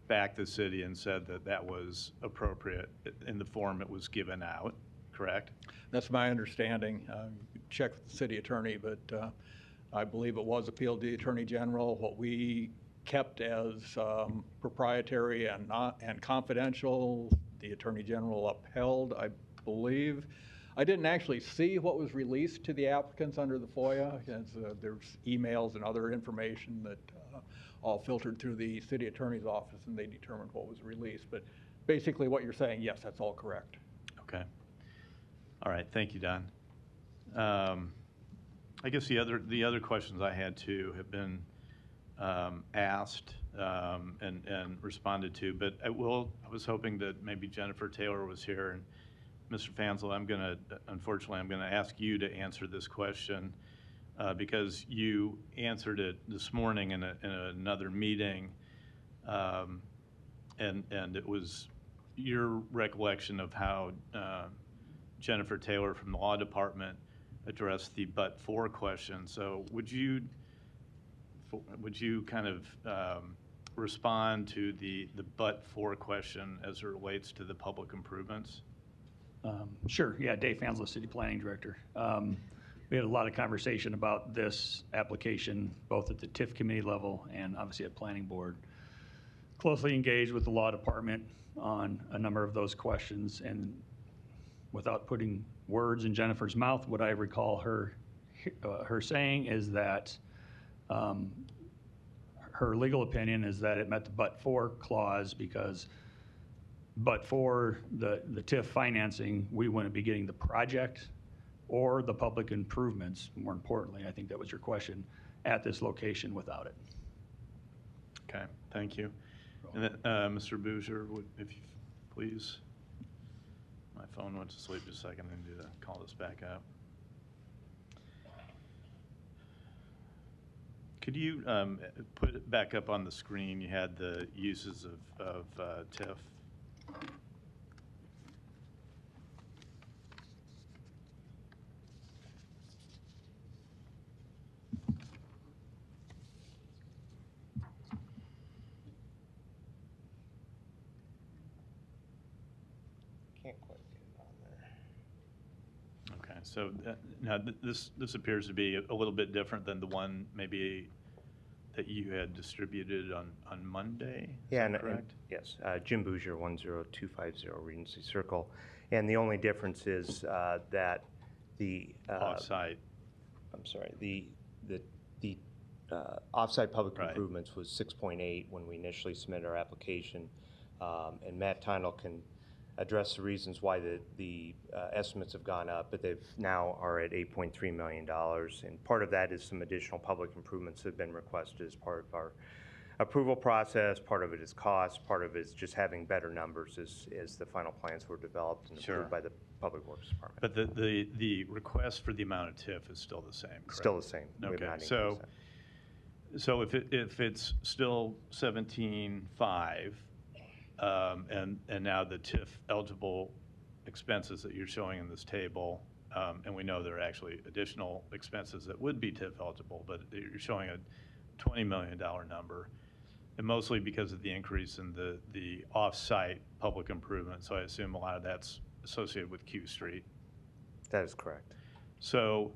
backed the city and said that that was appropriate in the form it was given out. correct? That's my understanding. Check with the city attorney, but I believe it was appealed to the Attorney General. What we kept as proprietary and confidential, the Attorney General upheld, I believe. I didn't actually see what was released to the applicants under the FOIA, as there's emails and other information that all filtered through the city attorney's office, and they determined what was released. But basically what you're saying, yes, that's all correct. Okay. All right, thank you, Don. I guess the other questions I had too have been asked and responded to, but I was hoping that maybe Jennifer Taylor was here, and Mr. Fansel, unfortunately, I'm gonna ask you to answer this question because you answered it this morning in another meeting, and it was your recollection of how Jennifer Taylor from the Law Department addressed the but-for question. So would you kind of respond to the but-for question as it relates to the public improvements? Sure. Yeah, Dave Fanslow, City Planning Director. We had a lot of conversation about this application, both at the TIF committee level and obviously at Planning Board. Closely engaged with the Law Department on a number of those questions, and without putting words in Jennifer's mouth, what I recall her saying is that her legal opinion is that it met the but-for clause because but for the TIF financing, we wouldn't be getting the project or the public improvements, more importantly, I think that was your question, at this location without it. Okay, thank you. And then, Mr. Bouger, if you please. My phone went to sleep just a second. I need to call this back up. Could you put it back up on the screen? You had the uses of TIF. Can't quite get it on there. Okay, so now this appears to be a little bit different than the one maybe that you had distributed on Monday. Yeah, Is that and correct? yes, Jim Bouger, 10250 Regency Circle, and the only difference is that the Offsite. I'm sorry, the offsite public improvements was 6.8 when we initially submitted our application, and Matt Tindall can address the reasons why the estimates have gone up, but they've now are at $8.3 million. And part of that is some additional public improvements that have been requested as part of our approval process. Part of it is cost, part of it is just having better numbers as the final plans were developed and approved by the Public Works Department. But the request for the amount of TIF is still the same, correct? Still the same. We have Okay, not so if it's still 17.5, and now the TIF eligible expenses that you're showing in this table, and we know there are actually additional expenses that would be TIF eligible, but you're showing a $20 million number, and mostly because of the increase in the off-site public improvement. So I assume a lot of that's associated with Q Street. That is correct. So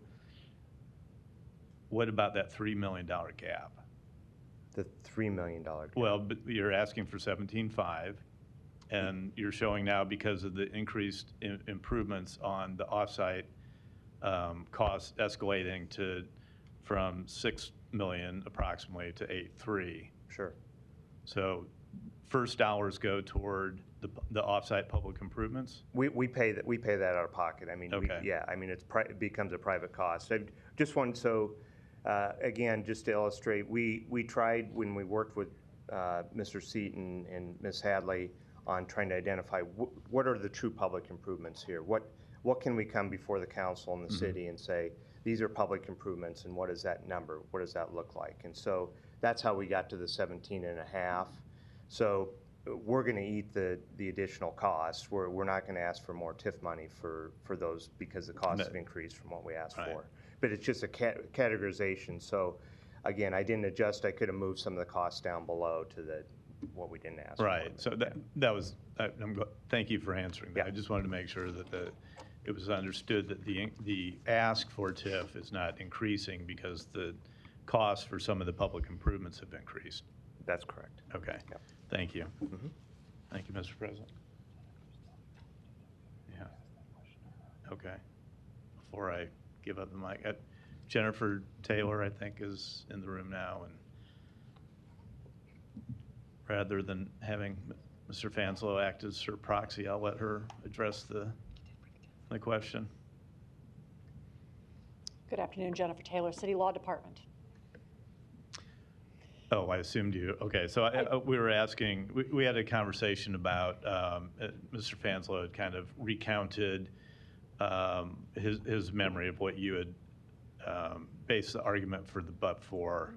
what about that $3 million gap? The $3 million gap. Well, but you're asking for 17.5, and you're showing now because of the increased improvements on the offsite costs escalating from 6 million approximately to 8.3. Sure. So first dollars go toward the offsite public improvements? We pay that out of pocket. I mean, Okay. it becomes a private cost. I just wanted, again, just to illustrate, we tried when we worked with Mr. Seaton and Ms. Hadley on trying to identify what are the true public improvements here. What can we come before the council and the city and say, these are public improvements, and what is that number? What does that look like? And so that's how we got to the 17.5. So we're going to eat the additional costs. We're not going to ask for more TIF money for those because the costs have increased from what we asked for. But it's just a categorization. So again, I didn't adjust. I could have moved some of the costs down below to what we didn't ask for. Right. So that was, thank you for answering that. I just wanted to make sure that it was understood that the ask for TIF is not increasing because the costs for some of the public improvements have increased. That's correct. Okay. Yep. Thank you. Thank you, Mr. President. Yeah. Okay. Before I give up the mic, Jennifer Taylor, I think, is in the room now, and rather than having Mr. Fanslow act as her proxy, I'll let her address the question. Good afternoon, Jennifer Taylor, City Law Department. Oh, I assumed you, okay, so we were asking, we had a conversation about, Mr. Fanslow had kind of recounted his memory of what you had based the argument for the but-for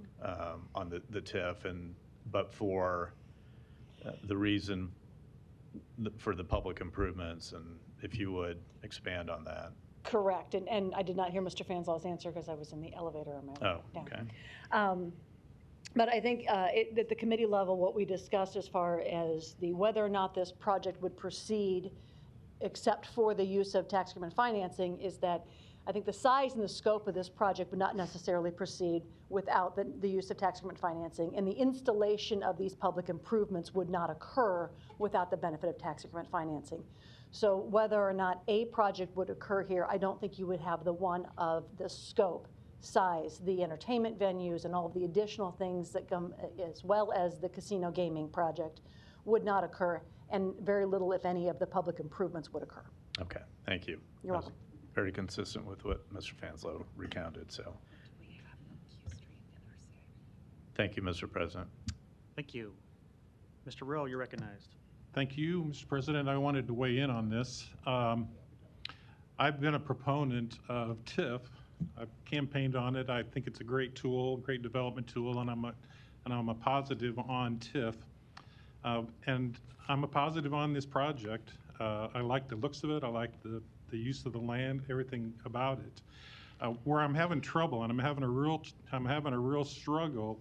on the TIF, and but-for the reason for the public improvements, and if you would expand on that. Correct, and I did not hear Mr. Fanslaw's answer because I was in the elevator on my way down. Okay. But I think at the committee level, what we discussed as far as whether or not this project would proceed except for the use of tax increment financing is that I think the size and the scope of this project would not necessarily proceed without the use of tax increment financing, and the installation of these public improvements would not occur without the benefit of tax increment financing. So whether or not a project would occur here, I don't think you would have the one of the scope, size, the entertainment venues, and all of the additional things that come, as well as the casino gaming project, would not occur, and very little, if any, of the public improvements would occur. Okay, thank you. You're welcome. Very consistent with what Mr. Fanslow recounted, so. Thank you, Mr. President. Thank you. Mr. Rowe, you're recognized. Thank you, Mr. President. I wanted to weigh in on this. I've been a proponent of TIF. I've campaigned on it. I think it's a great tool, great development tool, and I'm a positive on TIF. And I'm a positive on this project. I like the looks of it. I like the use of the land, everything about it. Where I'm having trouble, and I'm having a real struggle.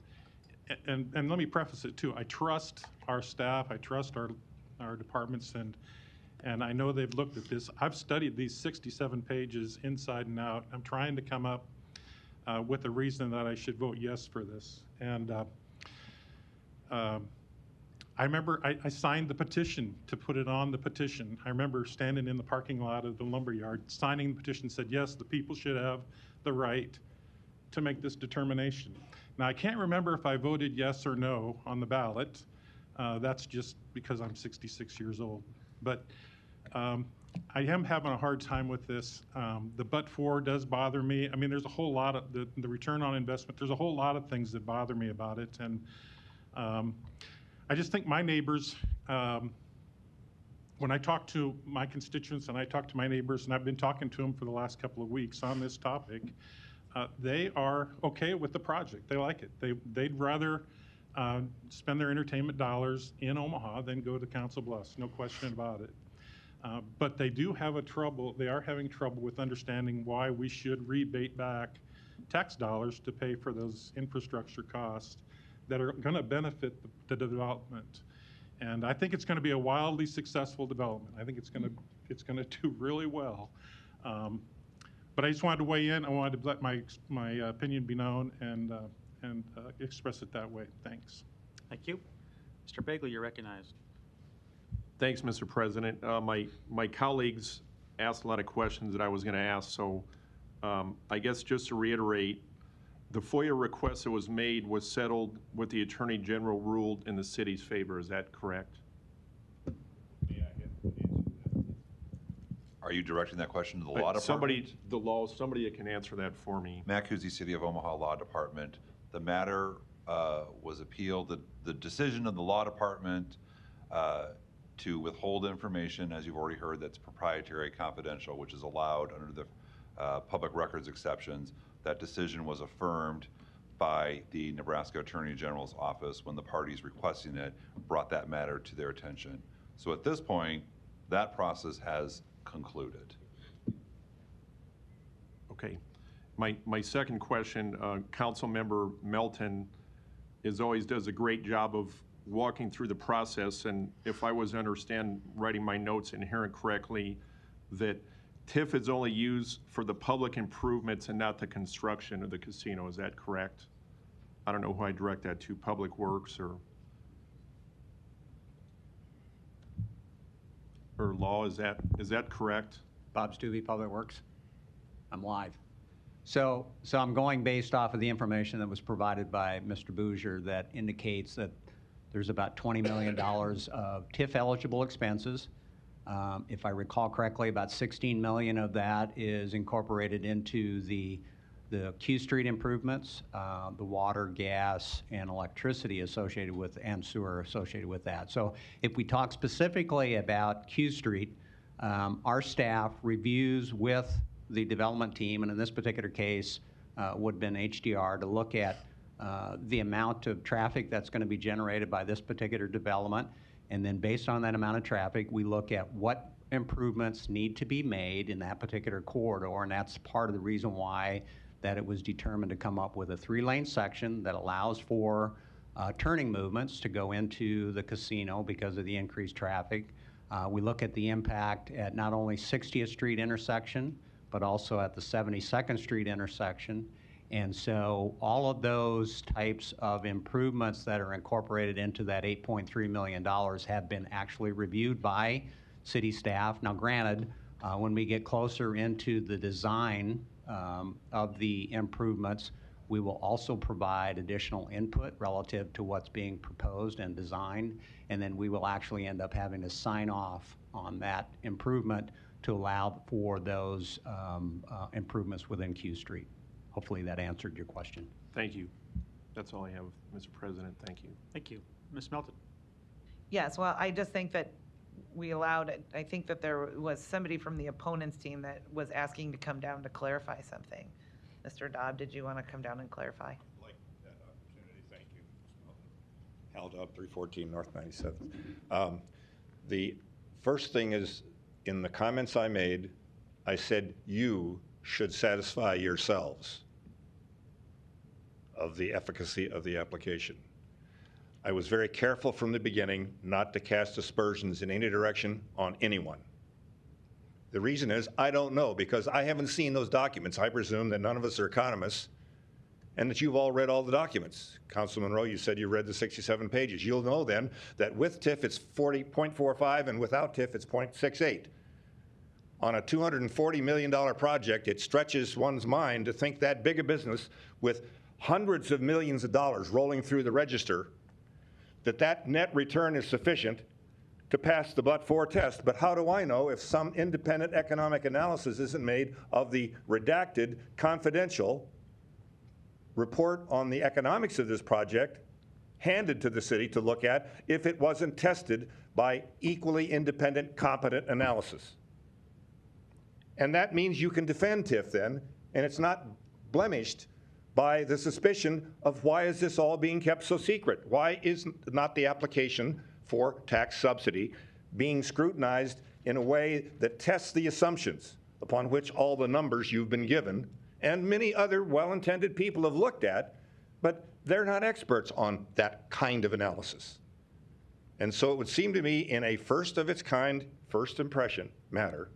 And let me preface it too. I trust our staff. I trust our departments, and I know they've looked at this. I've studied these 67 pages inside and out. I'm trying to come up with a reason that I should vote yes for this. And I remember I signed the petition to put it on the petition. I remember standing in the parking lot of the lumberyard, signing the petition, said, yes, the people should have the right to make this determination. Now, I can't remember if I voted yes or no on the ballot. That's just because I'm 66 years old. But I am having a hard time with this. The but-for does bother me. I mean, there's a whole lot of, the return on investment, there's a whole lot of things that bother me about it. And I just think my neighbors, when I talk to my constituents and I talk to my neighbors, and I've been talking to them for the last couple of weeks on this topic, they are okay with the project. They like it. They'd rather spend their entertainment dollars in Omaha than go to Council Bluffs, no question about it. But they do have they are having trouble with understanding why we should rebate back tax dollars to pay for those infrastructure costs that are going to benefit the development. And I think it's going to be a wildly successful development. I think it's going to do really well. But I just wanted to weigh in. I wanted to let my opinion be known and express it that way. Thanks. Thank you. Mr. Bagley, you're recognized. Thanks, Mr. President. My colleagues asked a lot of questions that I was going to ask, so I guess just to reiterate, the FOIA request that was made was settled with the Attorney General ruled in the city's favor. Is that correct? Are you directing that question to the law department? Somebody that can answer that for me. Matt Kuzi, City of Omaha Law Department. The matter was appealed. The decision of the law department to withhold information, as you've already heard, that's proprietary, confidential, which is allowed under the public records exceptions. That decision was affirmed by the Nebraska Attorney General's office when the parties requesting it brought that matter to their attention. So at this point, that process has concluded. Okay. My second question, Councilmember Melton always does a great job of walking through the process, and if I was to understand writing my notes and hearing correctly, that TIF is only used for the public improvements and not the construction of the casino. Is that correct? I don't know who I direct that to, Public Works or law. Is that correct? Bob Stubbe, Public Works. I'm live. So I'm going based off of the information that was provided by Mr. Bouger that indicates that there's about $20 million of TIF eligible expenses. If I recall correctly, about 16 million of that is incorporated into the Q Street improvements, the water, gas, and electricity associated with, and sewer associated with that. So if we talk specifically about Q Street, our staff reviews with the development team, and in this particular case, would have been HDR, to look at the amount of traffic that's going to be generated by this particular development. And then based on that amount of traffic, we look at what improvements need to be made in that particular corridor. And that's part of the reason why that it was determined to come up with a 3-lane section that allows for turning movements to go into the casino because of the increased traffic. We look at the impact at not only 60th Street intersection, but also at the 72nd Street intersection. And so all of those types of improvements that are incorporated into that $8.3 million have been actually reviewed by city staff. Now granted, when we get closer into the design of the improvements, we will also provide additional input relative to what's being proposed and designed. And then we will actually end up having to sign off on that improvement to allow for those improvements within Q Street. Hopefully that answered your question. Thank you. That's all I have, Mr. President. Thank you. Thank you. Ms. Melton? Yes, well, I just think that we allowed, I think that there was somebody from the opponent's team that was asking to come down to clarify something. Mr. Dodd, did you want to come down and clarify? I'd like that opportunity. Thank you, Ms. Melton. Held up 314 North 97th. The first thing is, in the comments I made, I said you should satisfy yourselves of the efficacy of the application. I was very careful from the beginning not to cast aspersions in any direction on anyone. The reason is I don't know, because I haven't seen those documents. I presume that none of us are economists and that you've all read all the documents. Councilman Rowe, you said you read the 67 pages. You'll know then that with TIF it's 40.45 and without TIF it's 0.68. On a $240 million project, it stretches one's mind to think that big a business with hundreds of millions of dollars rolling through the register, that net return is sufficient to pass the but-for test. But how do I know if some independent economic analysis isn't made of the redacted, confidential report on the economics of this project handed to the city to look at if it wasn't tested by equally independent, competent analysis? And that means you can defend TIF then, and it's not blemished by the suspicion of why is this all being kept so secret? Why is not the application for tax subsidy being scrutinized in a way that tests the assumptions upon which all the numbers you've been given and many other well-intended people have looked at, but they're not experts on that kind of analysis. And so it would seem to me, in a first of its kind, first impression matter,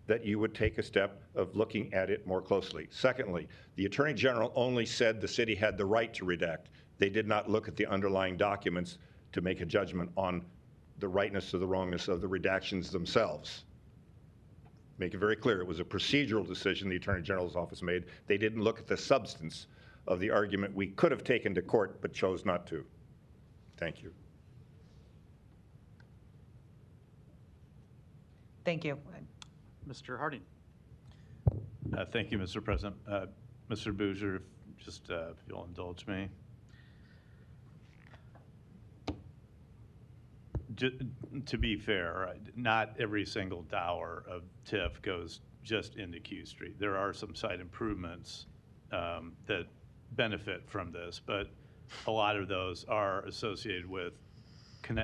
that you would take a step of looking at it more closely. Secondly, the Attorney General only said the city had the right to redact. They did not look at the underlying documents to make a judgment on the rightness or the wrongness of the redactions themselves. Make it very clear, it was a procedural decision the Attorney General's office made. They didn't look at the substance of the argument we could have taken to court but chose not to. Thank you. Thank you. Mr. Harding? Thank you, Mr. President. Mr. Bouger, if you'll indulge me. To be fair, not every single dollar of TIF goes just into Q Street. There are some site improvements that benefit from this, but a lot of those are associated with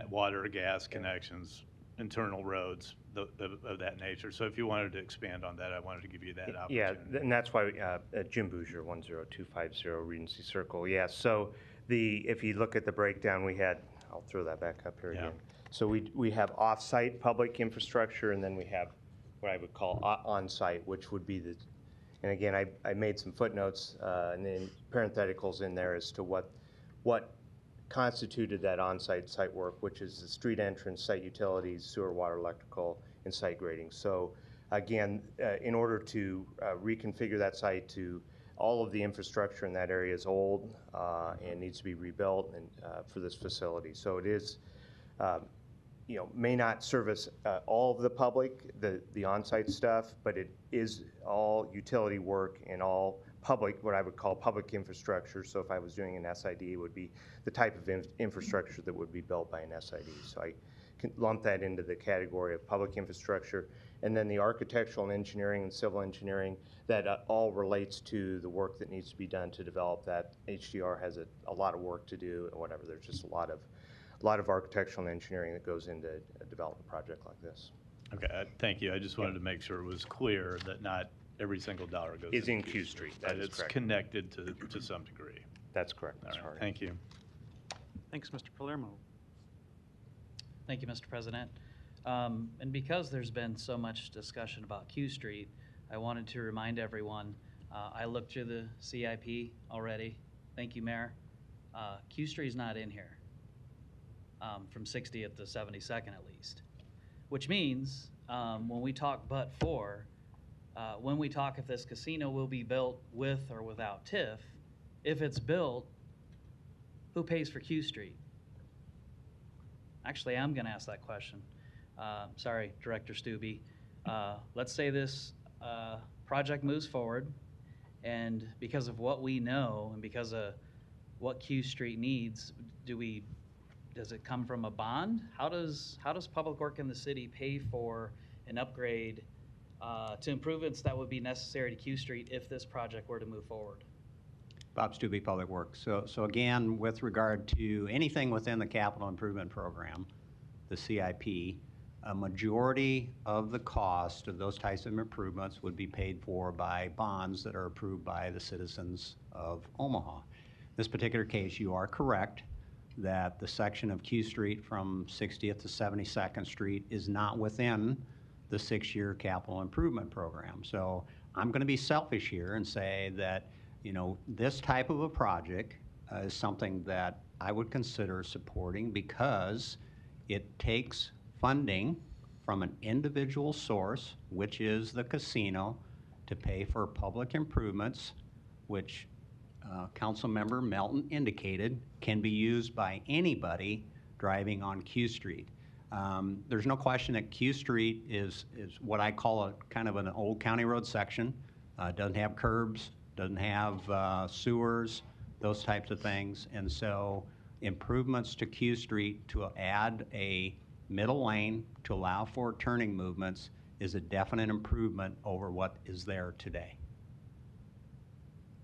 water, gas connections, internal roads of that nature. So if you wanted to expand on that, I wanted to give you that opportunity. Yeah, and that's why Jim Bouger, 10250 Regency Circle. Yeah, so if you look at the breakdown we had, I'll throw that back up here again. So we have off-site public infrastructure, and then we have what I would call on-site, which would be the, and again, I made some footnotes and then parentheticals in there as to what constituted that on-site site work, which is the street entrance, site utilities, sewer, water, electrical, and site grading. So again, in order to reconfigure that site to all of the infrastructure in that area is old and needs to be rebuilt and, for this facility. So it is, may not service all of the public, the on-site stuff, but it is all utility work and all public, what I would call public infrastructure. So if I was doing an SID, it would be the type of infrastructure that would be built by an SID. So I can lump that into the category of public infrastructure. And then the architectural and engineering and civil engineering, that all relates to the work that needs to be done to develop that. HDR has a lot of work to do and whatever. There's just a lot of architectural and engineering that goes into a development project like this. Okay, thank you. I just wanted to make sure it was clear that not every single dollar goes Is into in Q Street. That is it's correct. connected to some degree. That's correct. All Mr. right, Harding. thank you. Thanks, Mr. Palermo. Thank you, Mr. President. And because there's been so much discussion about Q Street, I wanted to remind everyone, I looked through the CIP already. Thank you, Mayor. Q Street's not in here from 60th to 72nd at least, which means when we talk but for, when we talk if this casino will be built with or without TIF, if it's built, who pays for Q Street? Actually, I'm going to ask that question. Sorry, Director Stubbe. Let's say this project moves forward, and because of what we know and because of what Q Street needs, does it come from a bond? How does Public Work in the city pay for an upgrade to improvements that would be necessary to Q Street if this project were to move forward? Bob Stubbe, Public Works. So again, with regard to anything within the capital improvement program, the CIP, a majority of the cost of those types of improvements would be paid for by bonds that are approved by the citizens of Omaha. In this particular case, you are correct that the section of Q Street from 60th to 72nd Street is not within the 6-year capital improvement program. So I'm going to be selfish here and say that, this type of a project is something that I would consider supporting because it takes funding from an individual source, which is the casino, to pay for public improvements, which Councilmember Melton indicated can be used by anybody driving on Q Street. There's no question that Q Street is what I call a kind of an old county road section. Doesn't have curbs, doesn't have sewers, those types of things. And so improvements to Q Street to add a middle lane to allow for turning movements is a definite improvement over what is there today.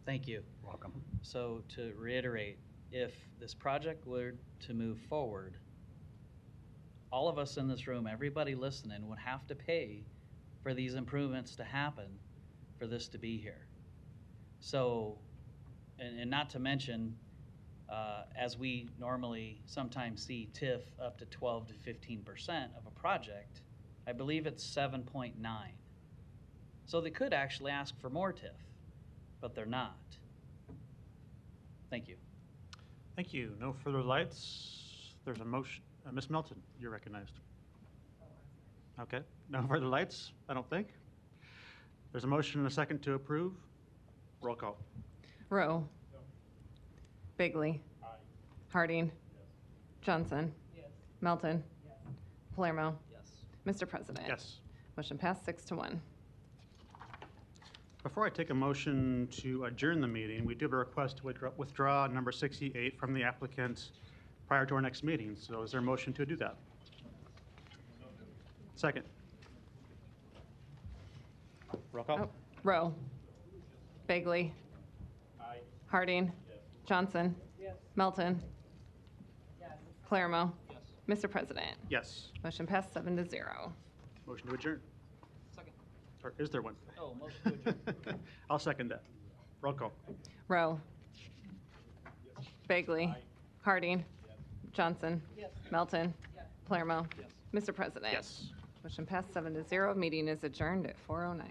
Thank you. Welcome. So to reiterate, if this project were to move forward, all of us in this room, everybody listening, would have to pay for these improvements to happen for this to be here. So, and not to mention, as we normally sometimes see TIF up to 12 to 15% of a project, I believe it's 7.9. So they could actually ask for more TIF, but they're not. Thank you. Thank you. No further lights. There's a motion. Ms. Melton, you're recognized. Okay. No further lights, I don't think. There's a motion and a second to approve. Roll call. Rowe. Bigley. Harding. Johnson. Melton. Palermo. Mr. President. Yes. Motion passed 6-1. Before I take a motion to adjourn the meeting, we do have a request to withdraw number 68 from the applicant prior to our next meeting. So is there a motion to do that? Second. Roll call. Rowe. Bagley. Harding. Johnson. Melton. Palermo. Mr. President. Yes. Motion passed 7-0. Motion to adjourn. Second. Or is there one? Oh, motion to adjourn. I'll second that. Roll call. Rowe. Bagley. Harding. Johnson. Melton. Palermo. Mr. President. Yes. Motion passed 7-0. Meeting is adjourned at 4:09.